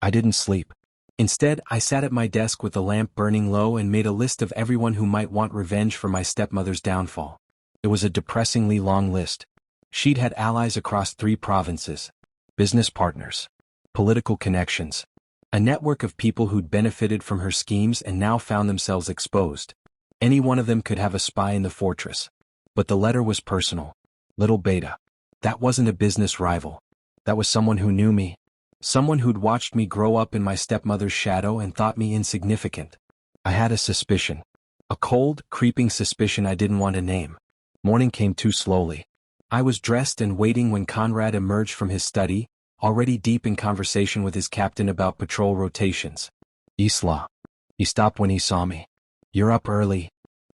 I didn't sleep. Instead, I sat at my desk with the lamp burning low and made a list of everyone who might want revenge for my stepmother's downfall. It was a depressingly long list. She'd had allies across 3 provinces, business partners, political connections, a network of people who'd benefited from her schemes and now found themselves exposed. Any one of them could have a spy in the fortress. But the letter was personal. Little Beta. That wasn't a business rival. That was someone who knew me. Someone who'd watched me grow up in my stepmother's shadow and thought me insignificant. I had a suspicion. A cold, creeping suspicion I didn't want to name. Morning came too slowly. I was dressed and waiting when Conrad emerged from his study, already deep in conversation with his captain about patrol rotations. Isla. He stopped when he saw me. You're up early.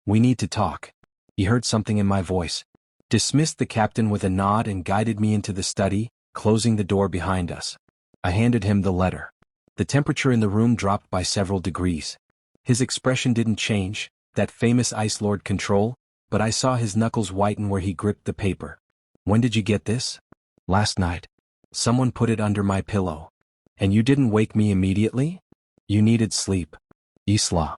We need to talk. He heard something in my voice. Dismissed the captain with a nod and guided me into the study, closing the door behind us. I handed him the letter. The temperature in the room dropped by several degrees. His expression didn't change, that famous Ice Lord control, but I saw his knuckles whiten where he gripped the paper. When did you get this? Last night. Someone put it under my pillow. And you didn't wake me immediately? You needed sleep. Isla.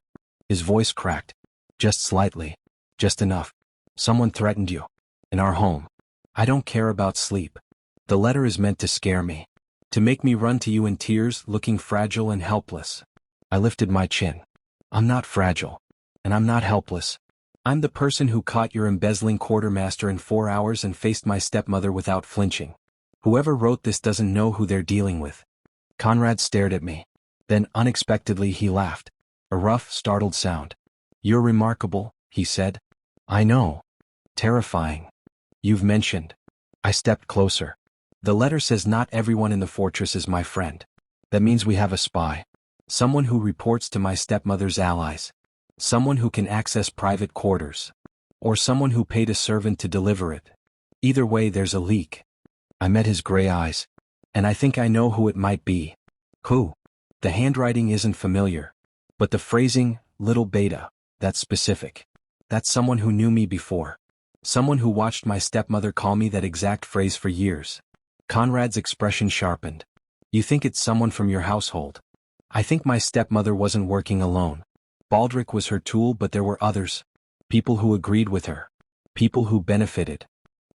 His voice cracked. Just slightly. Just enough. Someone threatened you. In our home. I don't care about sleep. The letter is meant to scare me. To make me run to you in tears, looking fragile and helpless. I lifted my chin. I'm not fragile. And I'm not helpless. I'm the person who caught your embezzling quartermaster in 4 hours and faced my stepmother without flinching. Whoever wrote this doesn't know who they're dealing with. Conrad stared at me. Then, unexpectedly, he laughed. A rough, startled sound. You're remarkable, he said. I know. Terrifying. You've mentioned. I stepped closer. The letter says not everyone in the fortress is my friend. That means we have a spy. Someone who reports to my stepmother's allies. Someone who can access private quarters. Or someone who paid a servant to deliver it. Either way, there's a leak. I met his gray eyes. And I think I know who it might be. Who? The handwriting isn't familiar. But the phrasing, little Beta, that's specific. That's someone who knew me before. Someone who watched my stepmother call me that exact phrase for years. Conrad's expression sharpened. You think it's someone from your household? I think my stepmother wasn't working alone. Baldric was her tool, but there were others. People who agreed with her. People who benefited.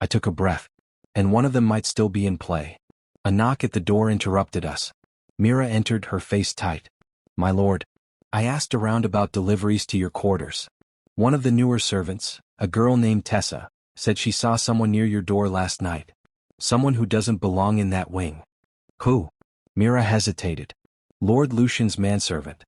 I took a breath. And one of them might still be in play. A knock at the door interrupted us. Mira entered, her face tight. My lord. I asked around about deliveries to your quarters. One of the newer servants, a girl named Tessa, said she saw someone near your door last night. Someone who doesn't belong in that wing. Who? Mira hesitated. Lord Lucian's manservant.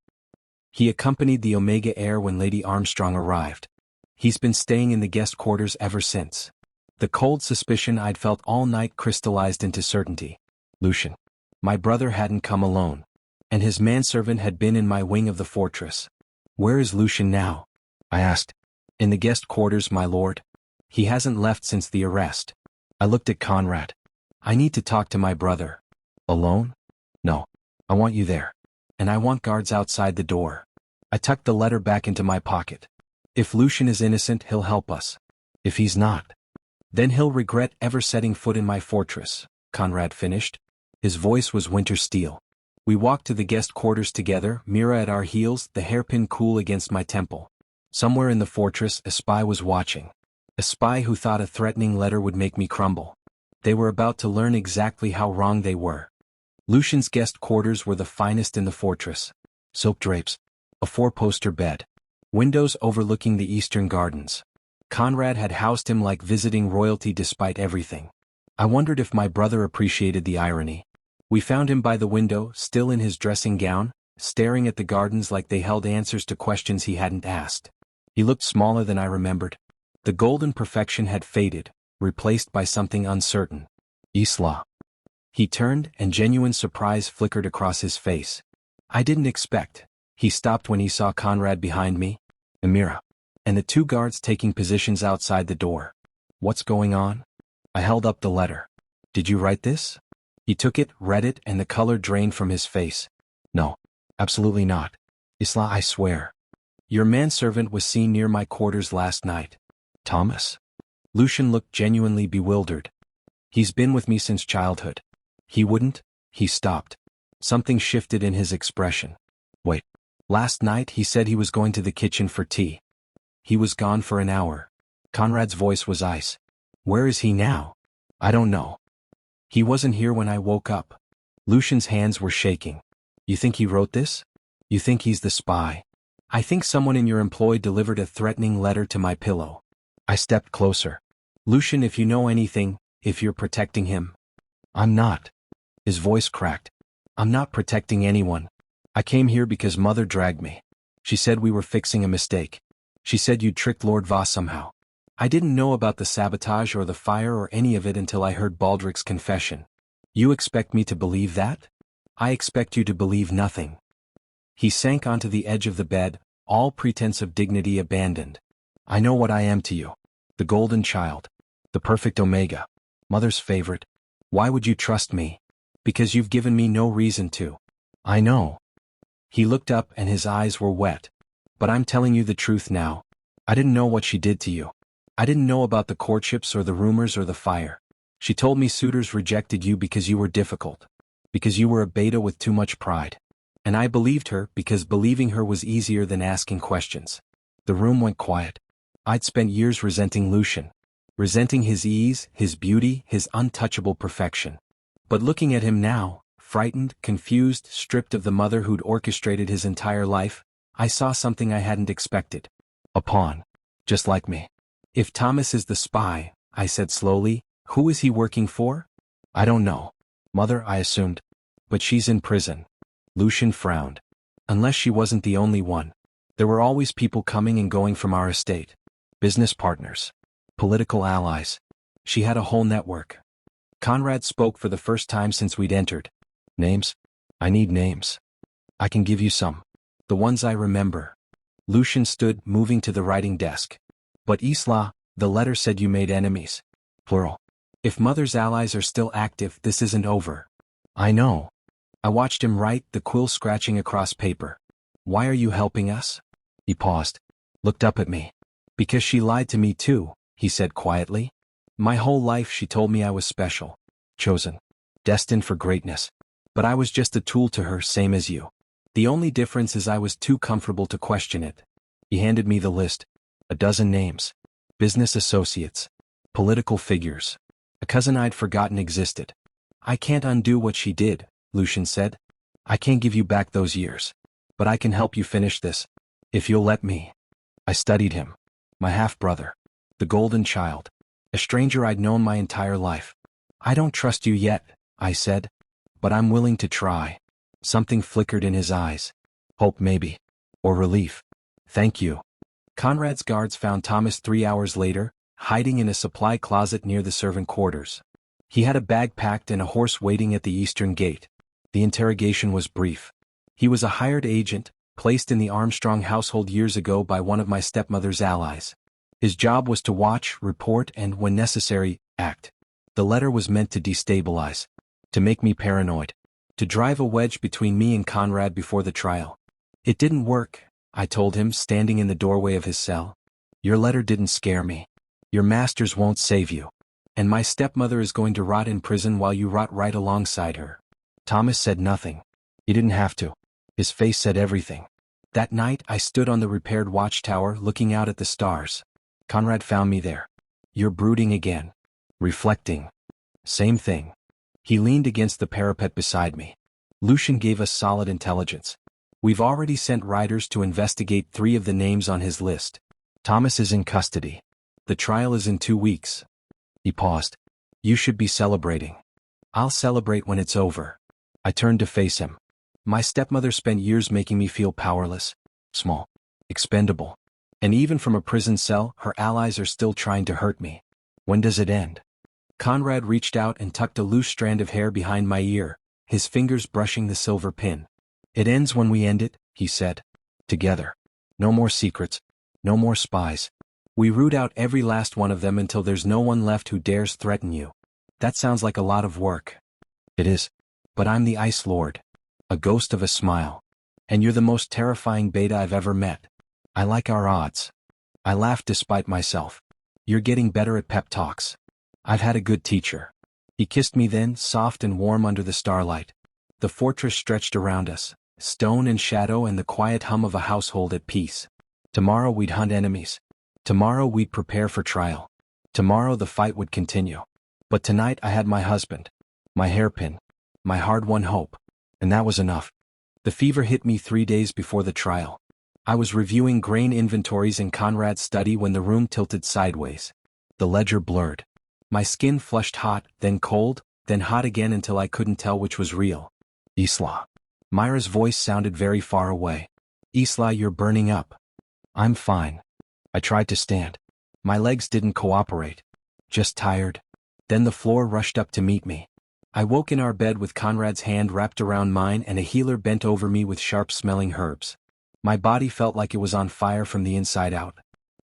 He accompanied the Omega heir when Lady Armstrong arrived. He's been staying in the guest quarters ever since. The cold suspicion I'd felt all night crystallized into certainty. Lucian. My brother hadn't come alone. And his manservant had been in my wing of the fortress. Where is Lucian now? I asked. In the guest quarters, my lord. He hasn't left since the arrest. I looked at Conrad. I need to talk to my brother. Alone? No. I want you there. And I want guards outside the door. I tucked the letter back into my pocket. If Lucian is innocent, he'll help us. If he's not, then he'll regret ever setting foot in my fortress, Conrad finished. His voice was winter steel. We walked to the guest quarters together, Mira at our heels, the hairpin cool against my temple. Somewhere in the fortress, a spy was watching. A spy who thought a threatening letter would make me crumble. They were about to learn exactly how wrong they were. Lucian's guest quarters were the finest in the fortress. Silk drapes. A 4-poster bed. Windows overlooking the eastern gardens. Conrad had housed him like visiting royalty despite everything. I wondered if my brother appreciated the irony. We found him by the window, still in his dressing gown, staring at the gardens like they held answers to questions he hadn't asked. He looked smaller than I remembered. The golden perfection had faded, replaced by something uncertain. Isla. He turned, and genuine surprise flickered across his face. I didn't expect. He stopped when he saw Conrad behind me, Amira, and the 2 guards taking positions outside the door. What's going on? I held up the letter. Did you write this? He took it, read it, and the color drained from his face. No, absolutely not. Isla, I swear. Your manservant was seen near my quarters last night. Thomas? Lucian looked genuinely bewildered. He's been with me since childhood. He wouldn't? He stopped. Something shifted in his expression. Wait. Last night he said he was going to the kitchen for tea. He was gone for an hour. Conrad's voice was ice. Where is he now? I don't know. He wasn't here when I woke up. Lucian's hands were shaking. You think he wrote this? You think he's the spy? I think someone in your employ delivered a threatening letter to my pillow. I stepped closer. Lucian, if you know anything, if you're protecting him. I'm not. His voice cracked. I'm not protecting anyone. I came here because Mother dragged me. She said we were fixing a mistake. She said you'd tricked Lord Voss somehow. I didn't know about the sabotage or the fire or any of it until I heard Baldric's confession. You expect me to believe that? I expect you to believe nothing. He sank onto the edge of the bed, all pretense of dignity abandoned. I know what I am to you. The golden child. The perfect omega. Mother's favorite. Why would you trust me? Because you've given me no reason to. I know. He looked up and his eyes were wet. But I'm telling you the truth now. I didn't know what she did to you. I didn't know about the courtships or the rumors or the fire. She told me suitors rejected you because you were difficult. Because you were a beta with too much pride. And I believed her because believing her was easier than asking questions. The room went quiet. I'd spent years resenting Lucian. Resenting his ease, his beauty, his untouchable perfection. But looking at him now, frightened, confused, stripped of the mother who'd orchestrated his entire life, I saw something I hadn't expected. A pawn. Just like me. If Thomas is the spy, I said slowly, who is he working for? I don't know. Mother, I assumed. But she's in prison. Lucian frowned. Unless she wasn't the only one. There were always people coming and going from our estate. Business partners. Political allies. She had a whole network. Conrad spoke for the first time since we'd entered. Names? I need names. I can give you some. The ones I remember. Lucian stood, moving to the writing desk. But Isla, the letter said you made enemies. Plural. If Mother's allies are still active, this isn't over. I know. I watched him write, the quill scratching across paper. Why are you helping us? He paused. Looked up at me. Because she lied to me too, he said quietly. My whole life she told me I was special. Chosen. Destined for greatness. But I was just a tool to her, same as you. The only difference is I was too comfortable to question it. He handed me the list. 12 names. Business associates. Political figures. A cousin I'd forgotten existed. I can't undo what she did, Lucian said. I can't give you back those years. But I can help you finish this. If you'll let me. I studied him. My half-brother. The golden child. A stranger I'd known my entire life. I don't trust you yet, I said. But I'm willing to try. Something flickered in his eyes. Hope maybe. Or relief. Thank you. Conrad's guards found Thomas 3 hours later, hiding in a supply closet near the servant quarters. He had a bag packed and a horse waiting at the eastern gate. The interrogation was brief. He was a hired agent, placed in the Armstrong household years ago by one of my stepmother's allies. His job was to watch, report, and, when necessary, act. The letter was meant to destabilize. To make me paranoid. To drive a wedge between me and Conrad before the trial. It didn't work, I told him, standing in the doorway of his cell. Your letter didn't scare me. Your masters won't save you. And my stepmother is going to rot in prison while you rot right alongside her. Thomas said nothing. He didn't have to. His face said everything. That night I stood on the repaired watchtower looking out at the stars. Conrad found me there. You're brooding again. Reflecting. Same thing. He leaned against the parapet beside me. Lucian gave us solid intelligence. We've already sent riders to investigate 3 of the names on his list. Thomas is in custody. The trial is in 2 weeks. He paused. You should be celebrating. I'll celebrate when it's over. I turned to face him. My stepmother spent years making me feel powerless, small, expendable. And even from a prison cell, her allies are still trying to hurt me. When does it end? Conrad reached out and tucked a loose strand of hair behind my ear, his fingers brushing the silver pin. It ends when we end it, he said. Together. No more secrets. No more spies. We root out every last one of them until there's no one left who dares threaten you. That sounds like a lot of work. It is. But I'm the Ice Lord. A ghost of a smile. And you're the most terrifying beta I've ever met. I like our odds. I laughed despite myself. You're getting better at pep talks. I've had a good teacher. He kissed me then, soft and warm under the starlight. The fortress stretched around us, stone and shadow and the quiet hum of a household at peace. Tomorrow we'd hunt enemies. Tomorrow we'd prepare for trial. Tomorrow the fight would continue. But tonight I had my husband, my hairpin, my hard-won hope, and that was enough. The fever hit me 3 days before the trial. I was reviewing grain inventories in Conrad's study when the room tilted sideways. The ledger blurred. My skin flushed hot, then cold, then hot again until I couldn't tell which was real. Isla. Myra's voice sounded very far away. Isla, you're burning up. I'm fine. I tried to stand. My legs didn't cooperate. Just tired. Then the floor rushed up to meet me. I woke in our bed with Conrad's hand wrapped around mine and a healer bent over me with sharp-smelling herbs. My body felt like it was on fire from the inside out.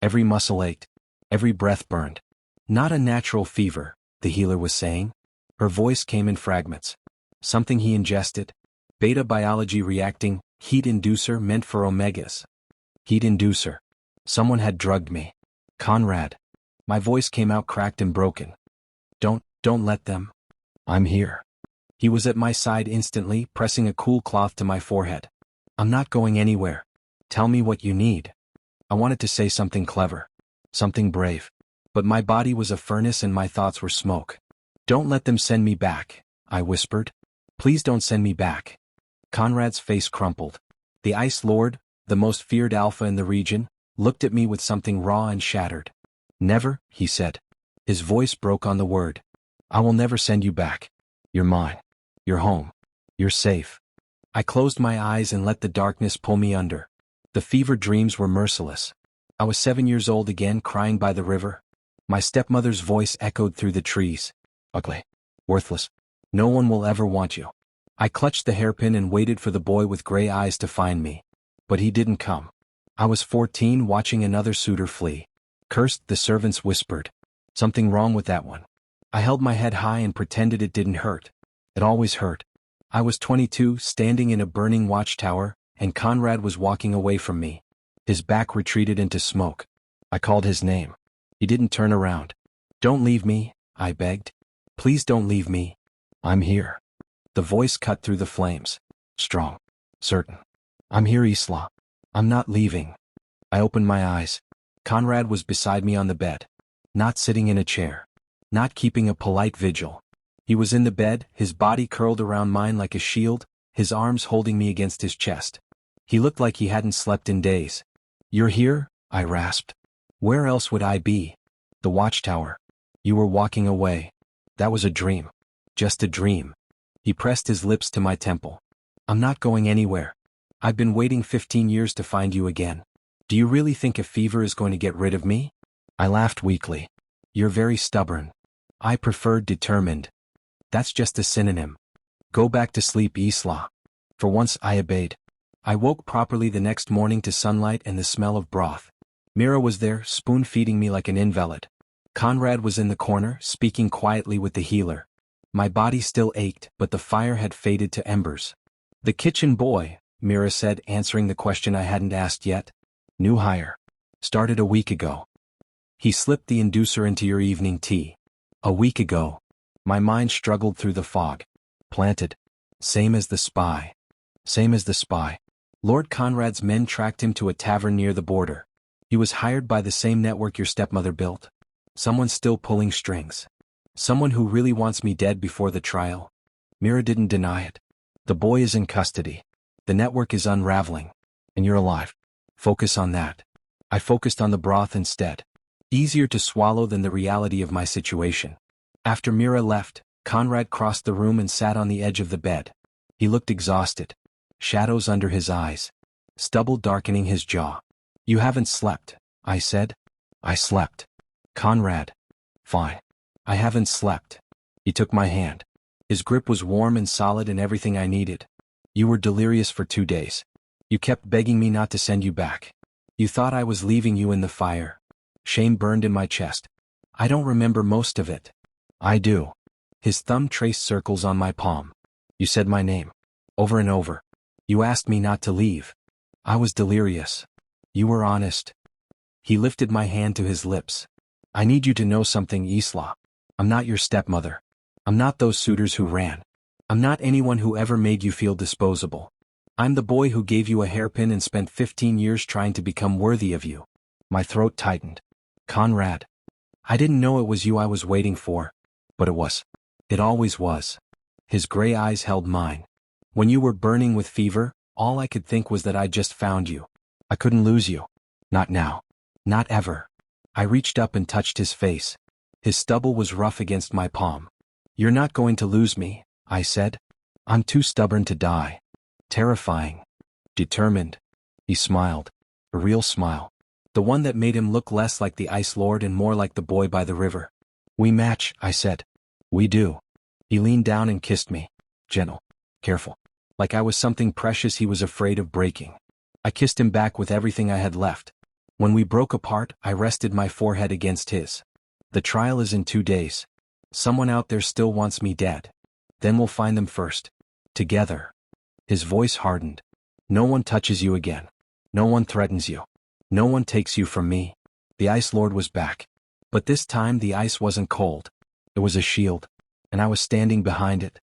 Every muscle ached. Every breath burned. Not a natural fever, the healer was saying. Her voice came in fragments. Something he ingested. Beta biology reacting, heat inducer meant for omegas. Heat inducer. Someone had drugged me. Conrad. My voice came out cracked and broken. Don't let them. I'm here. He was at my side instantly, pressing a cool cloth to my forehead. I'm not going anywhere. Tell me what you need. I wanted to say something clever. Something brave. But my body was a furnace and my thoughts were smoke. Don't let them send me back, I whispered. Please don't send me back. Conrad's face crumpled. The Ice Lord, the most feared alpha in the region, looked at me with something raw and shattered. Never, he said. His voice broke on the word. I will never send you back. You're mine. You're home. You're safe. I closed my eyes and let the darkness pull me under. The fever dreams were merciless. I was 7 years old again, crying by the river. My stepmother's voice echoed through the trees. Ugly. Worthless. No one will ever want you. I clutched the hairpin and waited for the boy with gray eyes to find me. But he didn't come. I was 14 watching another suitor flee. Cursed, the servants whispered. Something wrong with that one. I held my head high and pretended it didn't hurt. It always hurt. I was 22, standing in a burning watchtower, and Conrad was walking away from me. His back retreated into smoke. I called his name. He didn't turn around. Don't leave me, I begged. Please don't leave me. I'm here. The voice cut through the flames. Strong. Certain. I'm here, Isla. I'm not leaving. I opened my eyes. Conrad was beside me on the bed. Not sitting in a chair. Not keeping a polite vigil. He was in the bed, his body curled around mine like a shield, his arms holding me against his chest. He looked like he hadn't slept in days. You're here? I rasped. Where else would I be? The watchtower. You were walking away. That was a dream. Just a dream. He pressed his lips to my temple. I'm not going anywhere. I've been waiting 15 years to find you again. Do you really think a fever is going to get rid of me? I laughed weakly. You're very stubborn. I preferred determined. That's just a synonym. Go back to sleep, Isla. For once I obeyed. I woke properly the next morning to sunlight and the smell of broth. Mira was there, spoon-feeding me like an invalid. Conrad was in the corner, speaking quietly with the healer. My body still ached, but the fire had faded to embers. The kitchen boy, Mira said, answering the question I hadn't asked yet. New hire. Started a week ago. He slipped the inducer into your evening tea. A week ago. My mind struggled through the fog. Planted. Same as the spy. Same as the spy. Lord Conrad's men tracked him to a tavern near the border. He was hired by the same network your stepmother built. Someone still pulling strings. Someone who really wants me dead before the trial. Mira didn't deny it. The boy is in custody. The network is unraveling. And you're alive. Focus on that. I focused on the broth instead. Easier to swallow than the reality of my situation. After Mira left, Conrad crossed the room and sat on the edge of the bed. He looked exhausted. Shadows under his eyes. Stubble darkening his jaw. You haven't slept, I said. I slept. Conrad. Fine. I haven't slept. He took my hand. His grip was warm and solid and everything I needed. You were delirious for 2 days. You kept begging me not to send you back. You thought I was leaving you in the fire. Shame burned in my chest. I don't remember most of it. I do. His thumb traced circles on my palm. You said my name. Over and over. You asked me not to leave. I was delirious. You were honest. He lifted my hand to his lips. I need you to know something, Isla. I'm not your stepmother. I'm not those suitors who ran. I'm not anyone who ever made you feel disposable. I'm the boy who gave you a hairpin and spent 15 years trying to become worthy of you. My throat tightened. Conrad. I didn't know it was you I was waiting for, but it was. It always was. His gray eyes held mine. When you were burning with fever, all I could think was that I'd just found you. I couldn't lose you. Not now. Not ever. I reached up and touched his face. His stubble was rough against my palm. You're not going to lose me, I said. I'm too stubborn to die. Terrifying. Determined. He smiled. A real smile. The one that made him look less like the Ice Lord and more like the boy by the river. We match, I said. We do. He leaned down and kissed me. Gentle. Careful. Like I was something precious he was afraid of breaking. I kissed him back with everything I had left. When we broke apart, I rested my forehead against his. The trial is in 2 days. Someone out there still wants me dead. Then we'll find them first. Together. His voice hardened. No one touches you again. No one threatens you. No one takes you from me. The Ice Lord was back. But this time the ice wasn't cold. It was a shield. And I was standing behind it.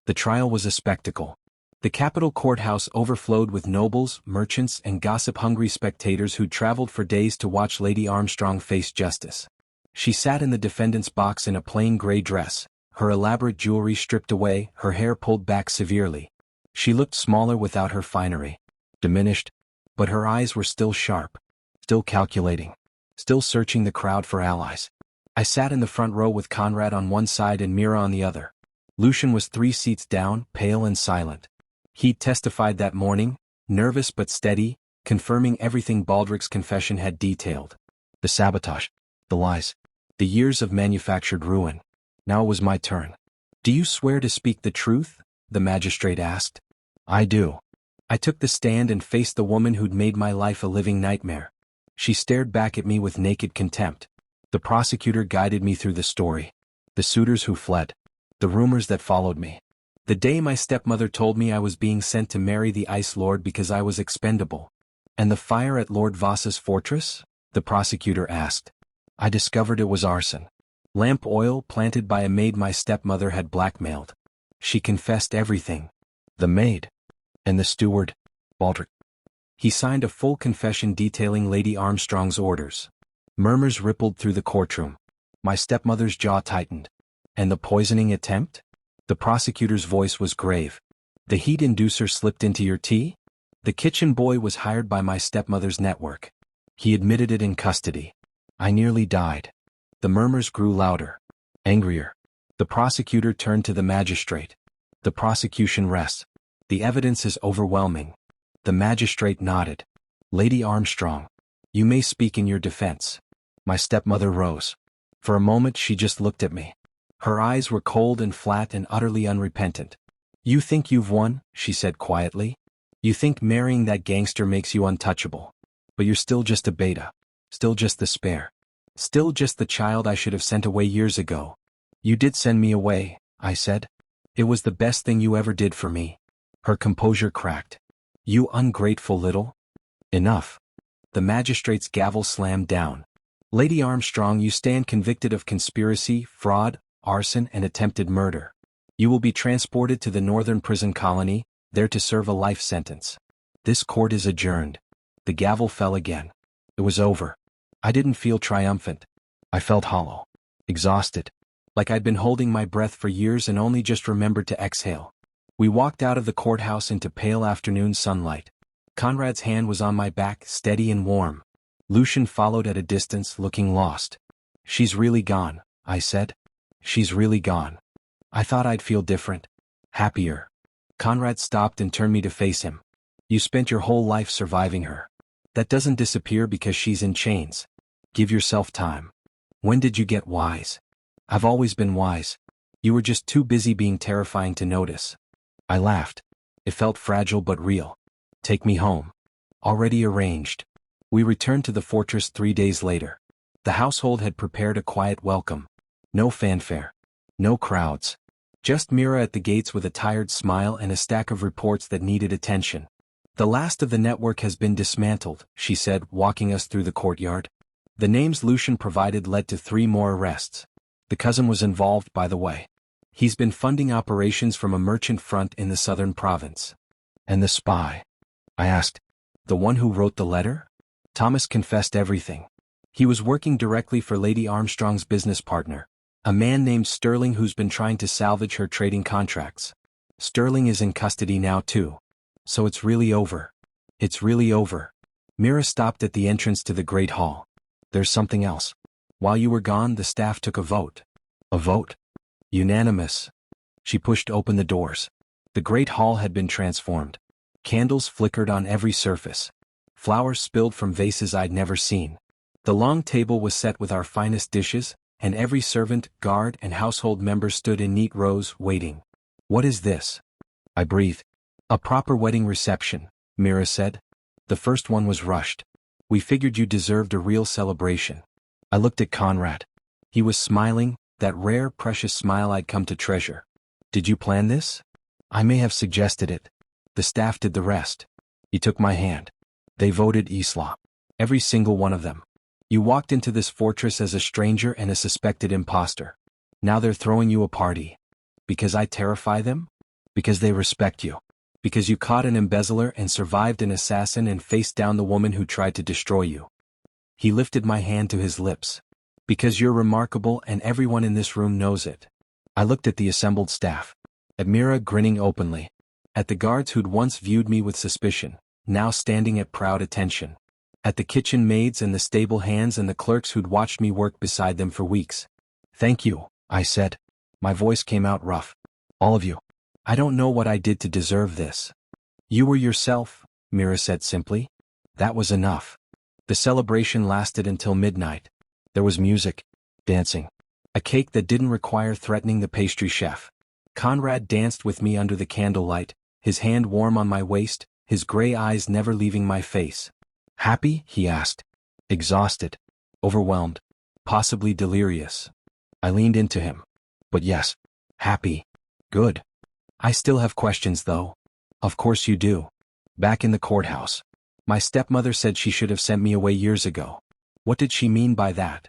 The trial was a spectacle. The Capitol courthouse overflowed with nobles, merchants, and gossip-hungry spectators who'd traveled for days to watch Lady Armstrong face justice. She sat in the defendant's box in a plain gray dress, her elaborate jewelry stripped away, her hair pulled back severely. She looked smaller without her finery. Diminished. But her eyes were still sharp. Still calculating. Still searching the crowd for allies. I sat in the front row with Conrad on one side and Mira on the other. Lucian was 3 seats down, pale and silent. He'd testified that morning, nervous but steady, confirming everything Baldrick's confession had detailed. The sabotage. The lies. The years of manufactured ruin. Now it was my turn. Do you swear to speak the truth? The magistrate asked. I do. I took the stand and faced the woman who'd made my life a living nightmare. She stared back at me with naked contempt. The prosecutor guided me through the story. The suitors who fled. The rumors that followed me. The day my stepmother told me I was being sent to marry the Ice Lord because I was expendable. And the fire at Lord Voss's fortress? The prosecutor asked. I discovered it was arson. Lamp oil planted by a maid my stepmother had blackmailed. She confessed everything. The maid. And the steward. Baldrick. He signed a full confession detailing Lady Armstrong's orders. Murmurs rippled through the courtroom. My stepmother's jaw tightened. And the poisoning attempt? The prosecutor's voice was grave. The heat inducer slipped into your tea? The kitchen boy was hired by my stepmother's network. He admitted it in custody. I nearly died. The murmurs grew louder. Angrier. The prosecutor turned to the magistrate. The prosecution rests. The evidence is overwhelming. The magistrate nodded. Lady Armstrong. You may speak in your defense. My stepmother rose. For a moment she just looked at me. Her eyes were cold and flat and utterly unrepentant. You think you've won, she said quietly. You think marrying that gangster makes you untouchable. But you're still just a beta. Still just the spare. Still just the child I should have sent away years ago. You did send me away, I said. It was the best thing you ever did for me. Her composure cracked. You ungrateful little. Enough. The magistrate's gavel slammed down. Lady Armstrong, you stand convicted of conspiracy, fraud, arson, and attempted murder. You will be transported to the northern prison colony, there to serve a life sentence. This court is adjourned. The gavel fell again. It was over. I didn't feel triumphant. I felt hollow. Exhausted. Like I'd been holding my breath for years and only just remembered to exhale. We walked out of the courthouse into pale afternoon sunlight. Conrad's hand was on my back, steady and warm. Lucian followed at a distance, looking lost. She's really gone, I said. She's really gone. I thought I'd feel different. Happier. Conrad stopped and turned me to face him. You spent your whole life surviving her. That doesn't disappear because she's in chains. Give yourself time. When did you get wise? I've always been wise. You were just too busy being terrifying to notice. I laughed. It felt fragile but real. Take me home. Already arranged. We returned to the fortress 3 days later. The household had prepared a quiet welcome. No fanfare. No crowds. Just Mira at the gates with a tired smile and a stack of reports that needed attention. The last of the network has been dismantled, she said, walking us through the courtyard. The names Lucian provided led to 3 more arrests. The cousin was involved, by the way. He's been funding operations from a merchant front in the southern province. And the spy? I asked. The one who wrote the letter? Thomas confessed everything. He was working directly for Lady Armstrong's business partner, a man named Sterling who's been trying to salvage her trading contracts. Sterling is in custody now too. So it's really over. It's really over. Mira stopped at the entrance to the Great Hall. There's something else. While you were gone, the staff took a vote. A vote? Unanimous. She pushed open the doors. The Great Hall had been transformed. Candles flickered on every surface. Flowers spilled from vases I'd never seen. The long table was set with our finest dishes, and every servant, guard, and household member stood in neat rows, waiting. What is this? I breathed. A proper wedding reception, Mira said. The first one was rushed. We figured you deserved a real celebration. I looked at Conrad. He was smiling, that rare, precious smile I'd come to treasure. Did you plan this? I may have suggested it. The staff did the rest. He took my hand. They voted Isla. Every single one of them. You walked into this fortress as a stranger and a suspected imposter. Now they're throwing you a party. Because I terrify them? Because they respect you. Because you caught an embezzler and survived an assassin and faced down the woman who tried to destroy you. He lifted my hand to his lips. Because you're remarkable and everyone in this room knows it. I looked at the assembled staff. At Mira grinning openly. At the guards who'd once viewed me with suspicion, now standing at proud attention. At the kitchen maids and the stable hands and the clerks who'd watched me work beside them for weeks. Thank you, I said. My voice came out rough. All of you. I don't know what I did to deserve this. You were yourself, Mira said simply. That was enough. The celebration lasted until midnight. There was music, dancing. A cake that didn't require threatening the pastry chef. Conrad danced with me under the candlelight, his hand warm on my waist, his gray eyes never leaving my face. Happy? He asked. Exhausted. Overwhelmed. Possibly delirious. I leaned into him. But yes. Happy. Good. I still have questions though. Of course you do. Back in the courthouse. My stepmother said she should have sent me away years ago. What did she mean by that?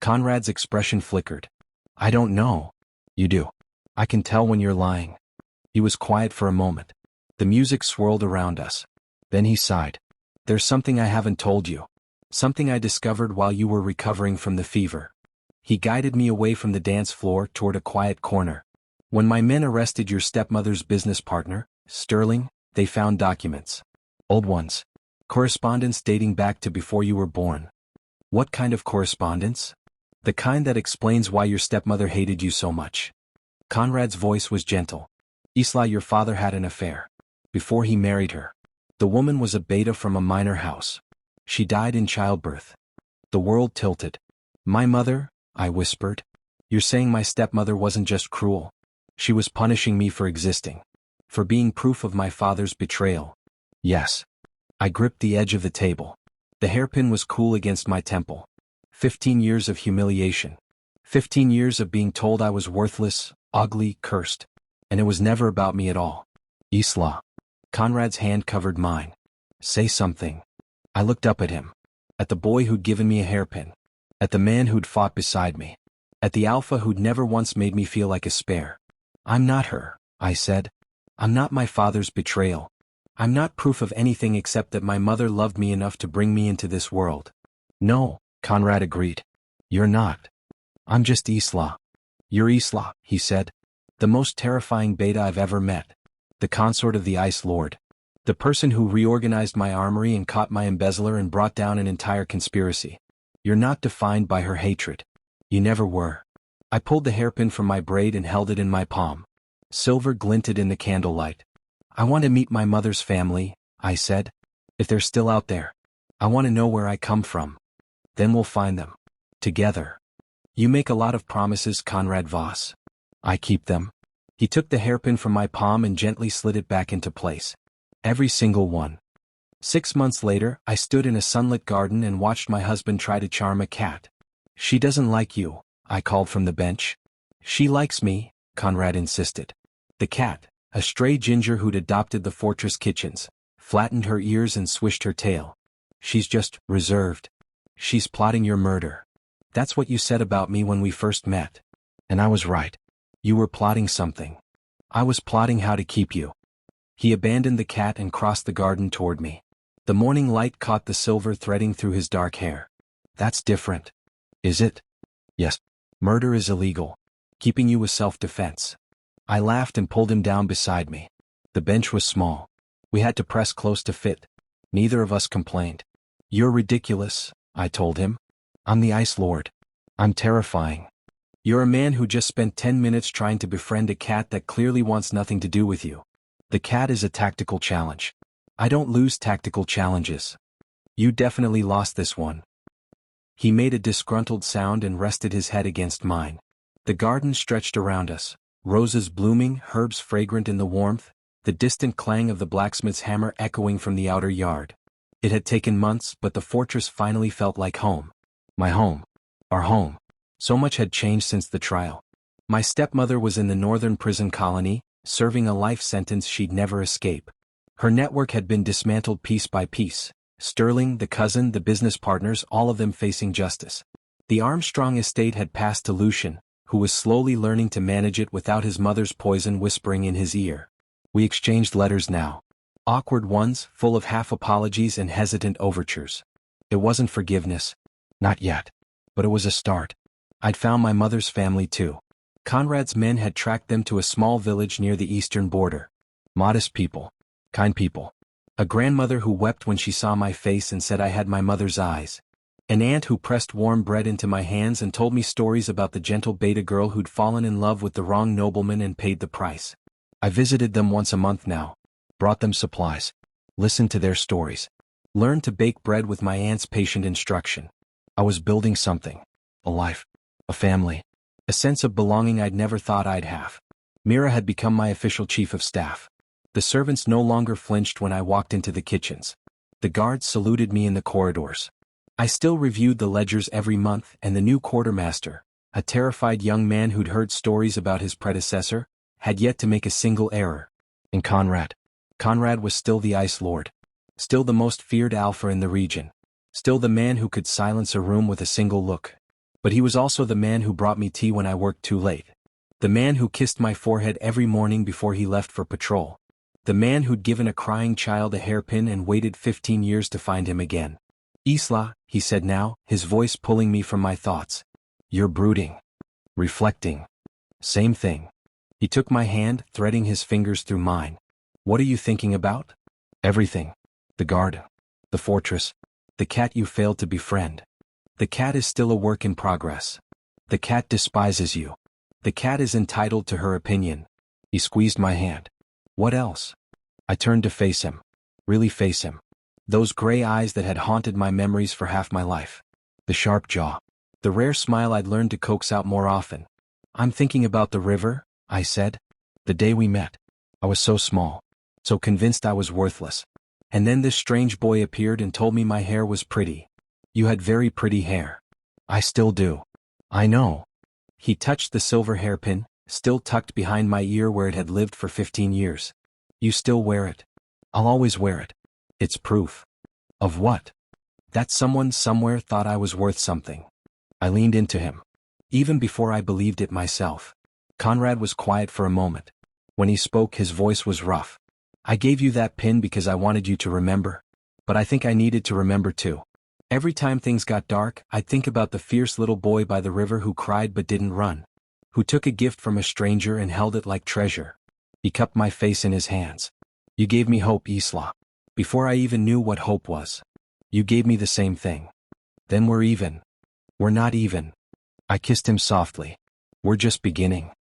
Conrad's expression flickered. I don't know. You do. I can tell when you're lying. He was quiet for a moment. The music swirled around us. Then he sighed. There's something I haven't told you. Something I discovered while you were recovering from the fever. He guided me away from the dance floor toward a quiet corner. When my men arrested your stepmother's business partner, Sterling, they found documents. Old ones. Correspondence dating back to before you were born. What kind of correspondence? The kind that explains why your stepmother hated you so much. Conrad's voice was gentle. Isla, your father had an affair. Before he married her. The woman was a beta from a minor house. She died in childbirth. The world tilted. My mother, I whispered. You're saying my stepmother wasn't just cruel. She was punishing me for existing. For being proof of my father's betrayal. Yes. I gripped the edge of the table. The hairpin was cool against my temple. 15 years of humiliation. 15 years of being told I was worthless, ugly, cursed. And it was never about me at all. Isla. Conrad's hand covered mine. Say something. I looked up at him. At the boy who'd given me a hairpin. At the man who'd fought beside me. At the alpha who'd never once made me feel like a spare. I'm not her, I said. I'm not my father's betrayal. I'm not proof of anything except that my mother loved me enough to bring me into this world. No, Conrad agreed. You're not. I'm just Isla. You're Isla, he said. The most terrifying beta I've ever met. The consort of the Ice Lord. The person who reorganized my armory and caught my embezzler and brought down an entire conspiracy. You're not defined by her hatred. You never were. I pulled the hairpin from my braid and held it in my palm. Silver glinted in the candlelight. I want to meet my mother's family, I said. If they're still out there. I want to know where I come from. Then we'll find them. Together. You make a lot of promises, Conrad Voss. I keep them. He took the hairpin from my palm and gently slid it back into place. Every single one. 6 months later, I stood in a sunlit garden and watched my husband try to charm a cat. She doesn't like you, I called from the bench. She likes me, Conrad insisted. The cat, a stray ginger who'd adopted the fortress kitchens, flattened her ears and swished her tail. She's just reserved. She's plotting your murder. That's what you said about me when we first met. And I was right. You were plotting something. I was plotting how to keep you. He abandoned the cat and crossed the garden toward me. The morning light caught the silver threading through his dark hair. That's different. Is it? Yes. Murder is illegal. Keeping you was self-defense. I laughed and pulled him down beside me. The bench was small. We had to press close to fit. Neither of us complained. You're ridiculous, I told him. I'm the Ice Lord. I'm terrifying. You're a man who just spent 10 minutes trying to befriend a cat that clearly wants nothing to do with you. The cat is a tactical challenge. I don't lose tactical challenges. You definitely lost this one. He made a disgruntled sound and rested his head against mine. The garden stretched around us, roses blooming, herbs fragrant in the warmth, the distant clang of the blacksmith's hammer echoing from the outer yard. It had taken months, but the fortress finally felt like home. My home. Our home. So much had changed since the trial. My stepmother was in the northern prison colony, serving a life sentence she'd never escape. Her network had been dismantled piece by piece. Sterling, the cousin, the business partners, all of them facing justice. The Armstrong estate had passed to Lucian, who was slowly learning to manage it without his mother's poison whispering in his ear. We exchanged letters now. Awkward ones, full of half apologies and hesitant overtures. It wasn't forgiveness. Not yet. But it was a start. I'd found my mother's family too. Conrad's men had tracked them to a small village near the eastern border. Modest people. Kind people. A grandmother who wept when she saw my face and said I had my mother's eyes. An aunt who pressed warm bread into my hands and told me stories about the gentle beta girl who'd fallen in love with the wrong nobleman and paid the price. I visited them once a month now. Brought them supplies. Listened to their stories. Learned to bake bread with my aunt's patient instruction. I was building something. A life. A family. A sense of belonging I'd never thought I'd have. Mira had become my official chief of staff. The servants no longer flinched when I walked into the kitchens. The guards saluted me in the corridors. I still reviewed the ledgers every month, and the new quartermaster, a terrified young man who'd heard stories about his predecessor, had yet to make a single error. And Conrad. Conrad was still the Ice Lord. Still the most feared alpha in the region. Still the man who could silence a room with a single look. But he was also the man who brought me tea when I worked too late. The man who kissed my forehead every morning before he left for patrol. The man who'd given a crying child a hairpin and waited 15 years to find him again. Isla, he said now, his voice pulling me from my thoughts. You're brooding. Reflecting. Same thing. He took my hand, threading his fingers through mine. What are you thinking about? Everything. The guard. The fortress. The cat you failed to befriend. The cat is still a work in progress. The cat despises you. The cat is entitled to her opinion. He squeezed my hand. What else? I turned to face him. Really face him. Those gray eyes that had haunted my memories for half my life. The sharp jaw. The rare smile I'd learned to coax out more often. I'm thinking about the river, I said. The day we met. I was so small. So convinced I was worthless. And then this strange boy appeared and told me my hair was pretty. You had very pretty hair. I still do. I know. He touched the silver hairpin, still tucked behind my ear where it had lived for 15 years. You still wear it. I'll always wear it. It's proof. Of what? That someone somewhere thought I was worth something. I leaned into him. Even before I believed it myself. Conrad was quiet for a moment. When he spoke, his voice was rough. I gave you that pin because I wanted you to remember. But I think I needed to remember too. Every time things got dark, I'd think about the fierce little boy by the river who cried but didn't run. Who took a gift from a stranger and held it like treasure. He cupped my face in his hands. You gave me hope, Isla. Before I even knew what hope was. You gave me the same thing. Then we're even. We're not even. I kissed him softly. We're just beginning.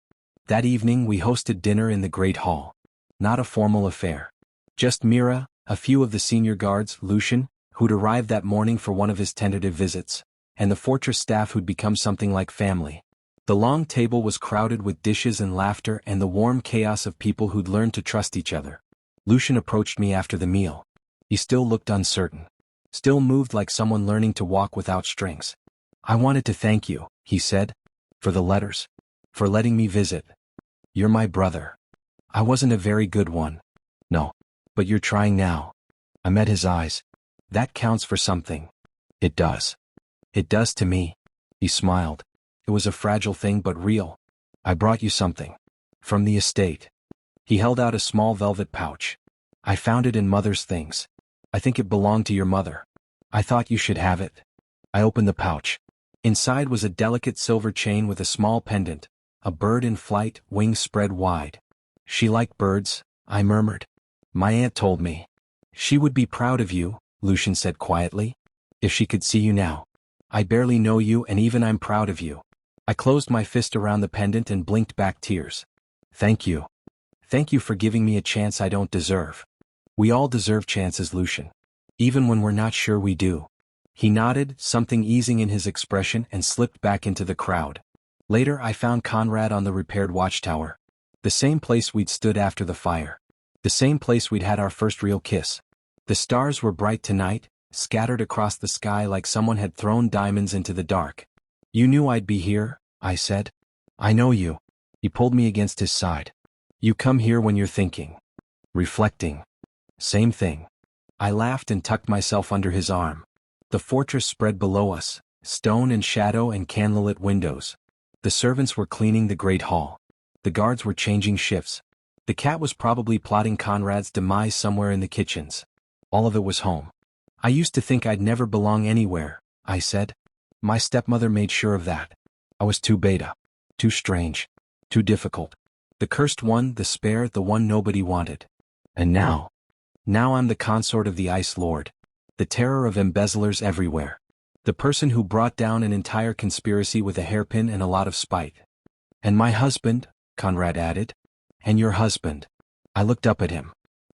That evening we hosted dinner in the Great Hall. Not a formal affair. Just Mira, a few of the senior guards, Lucian, who'd arrived that morning for one of his tentative visits, and the fortress staff who'd become something like family. The long table was crowded with dishes and laughter and the warm chaos of people who'd learned to trust each other. Lucian approached me after the meal. He still looked uncertain. Still moved like someone learning to walk without strings. I wanted to thank you, he said. For the letters. For letting me visit. You're my brother. I wasn't a very good one. No. But you're trying now. I met his eyes. That counts for something. It does. It does to me. He smiled. It was a fragile thing but real. I brought you something. From the estate. He held out a small velvet pouch. I found it in Mother's things. I think it belonged to your mother. I thought you should have it. I opened the pouch. Inside was a delicate silver chain with a small pendant, a bird in flight, wings spread wide. She liked birds, I murmured. My aunt told me. She would be proud of you, Lucian said quietly. If she could see you now. I barely know you and even I'm proud of you. I closed my fist around the pendant and blinked back tears. Thank you. Thank you for giving me a chance I don't deserve. We all deserve chances, Lucian. Even when we're not sure we do. He nodded, something easing in his expression, and slipped back into the crowd. Later I found Conrad on the repaired watchtower. The same place we'd stood after the fire. The same place we'd had our first real kiss. The stars were bright tonight, scattered across the sky like someone had thrown diamonds into the dark. You knew I'd be here, I said. I know you. He pulled me against his side. You come here when you're thinking. Reflecting. Same thing. I laughed and tucked myself under his arm. The fortress spread below us, stone and shadow and candlelit windows. The servants were cleaning the great hall. The guards were changing shifts. The cat was probably plotting Conrad's demise somewhere in the kitchens. All of it was home. I used to think I'd never belong anywhere, I said. My stepmother made sure of that. I was too beta. Too strange. Too difficult. The cursed one, the spare, the one nobody wanted. And now I'm the consort of the Ice Lord. The terror of embezzlers everywhere. The person who brought down an entire conspiracy with a hairpin and a lot of spite. And my husband, Conrad added. And your husband. I looked up at him.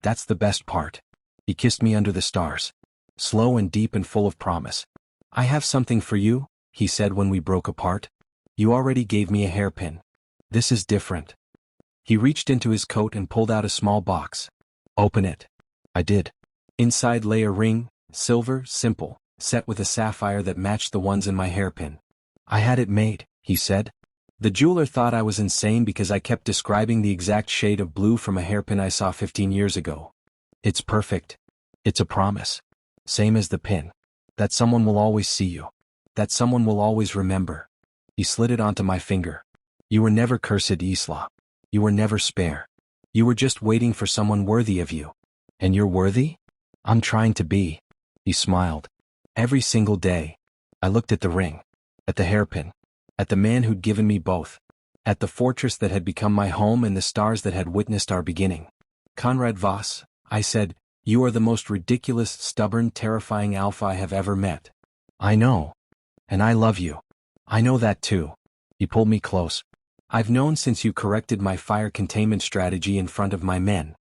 That's the best part. He kissed me under the stars. Slow and deep and full of promise. I have something for you, he said when we broke apart. You already gave me a hairpin. This is different. He reached into his coat and pulled out a small box. Open it. I did. Inside lay a ring, silver, simple, set with a sapphire that matched the ones in my hairpin. I had it made, he said. The jeweler thought I was insane because I kept describing the exact shade of blue from a hairpin I saw 15 years ago. It's perfect. It's a promise. Same as the pin. That someone will always see you. That someone will always remember. He slid it onto my finger. You were never cursed, Isla. You were never spare. You were just waiting for someone worthy of you. And you're worthy? I'm trying to be. He smiled. Every single day. I looked at the ring. At the hairpin. At the man who'd given me both. At the fortress that had become my home and the stars that had witnessed our beginning. Conrad Voss, I said, you are the most ridiculous, stubborn, terrifying alpha I have ever met. I know. And I love you. I know that too. He pulled me close. I've known since you corrected my fire containment strategy in front of my men.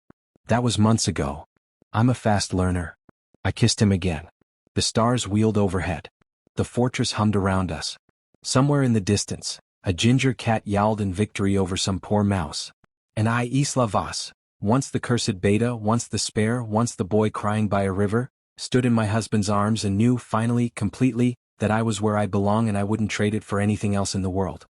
That was months ago. I'm a fast learner. I kissed him again. The stars wheeled overhead. The fortress hummed around us. Somewhere in the distance, a ginger cat yowled in victory over some poor mouse. And I, Isla Voss, once the cursed beta, once the spare, once the boy crying by a river, stood in my husband's arms and knew, finally, completely, that I was where I belong and I wouldn't trade it for anything else in the world.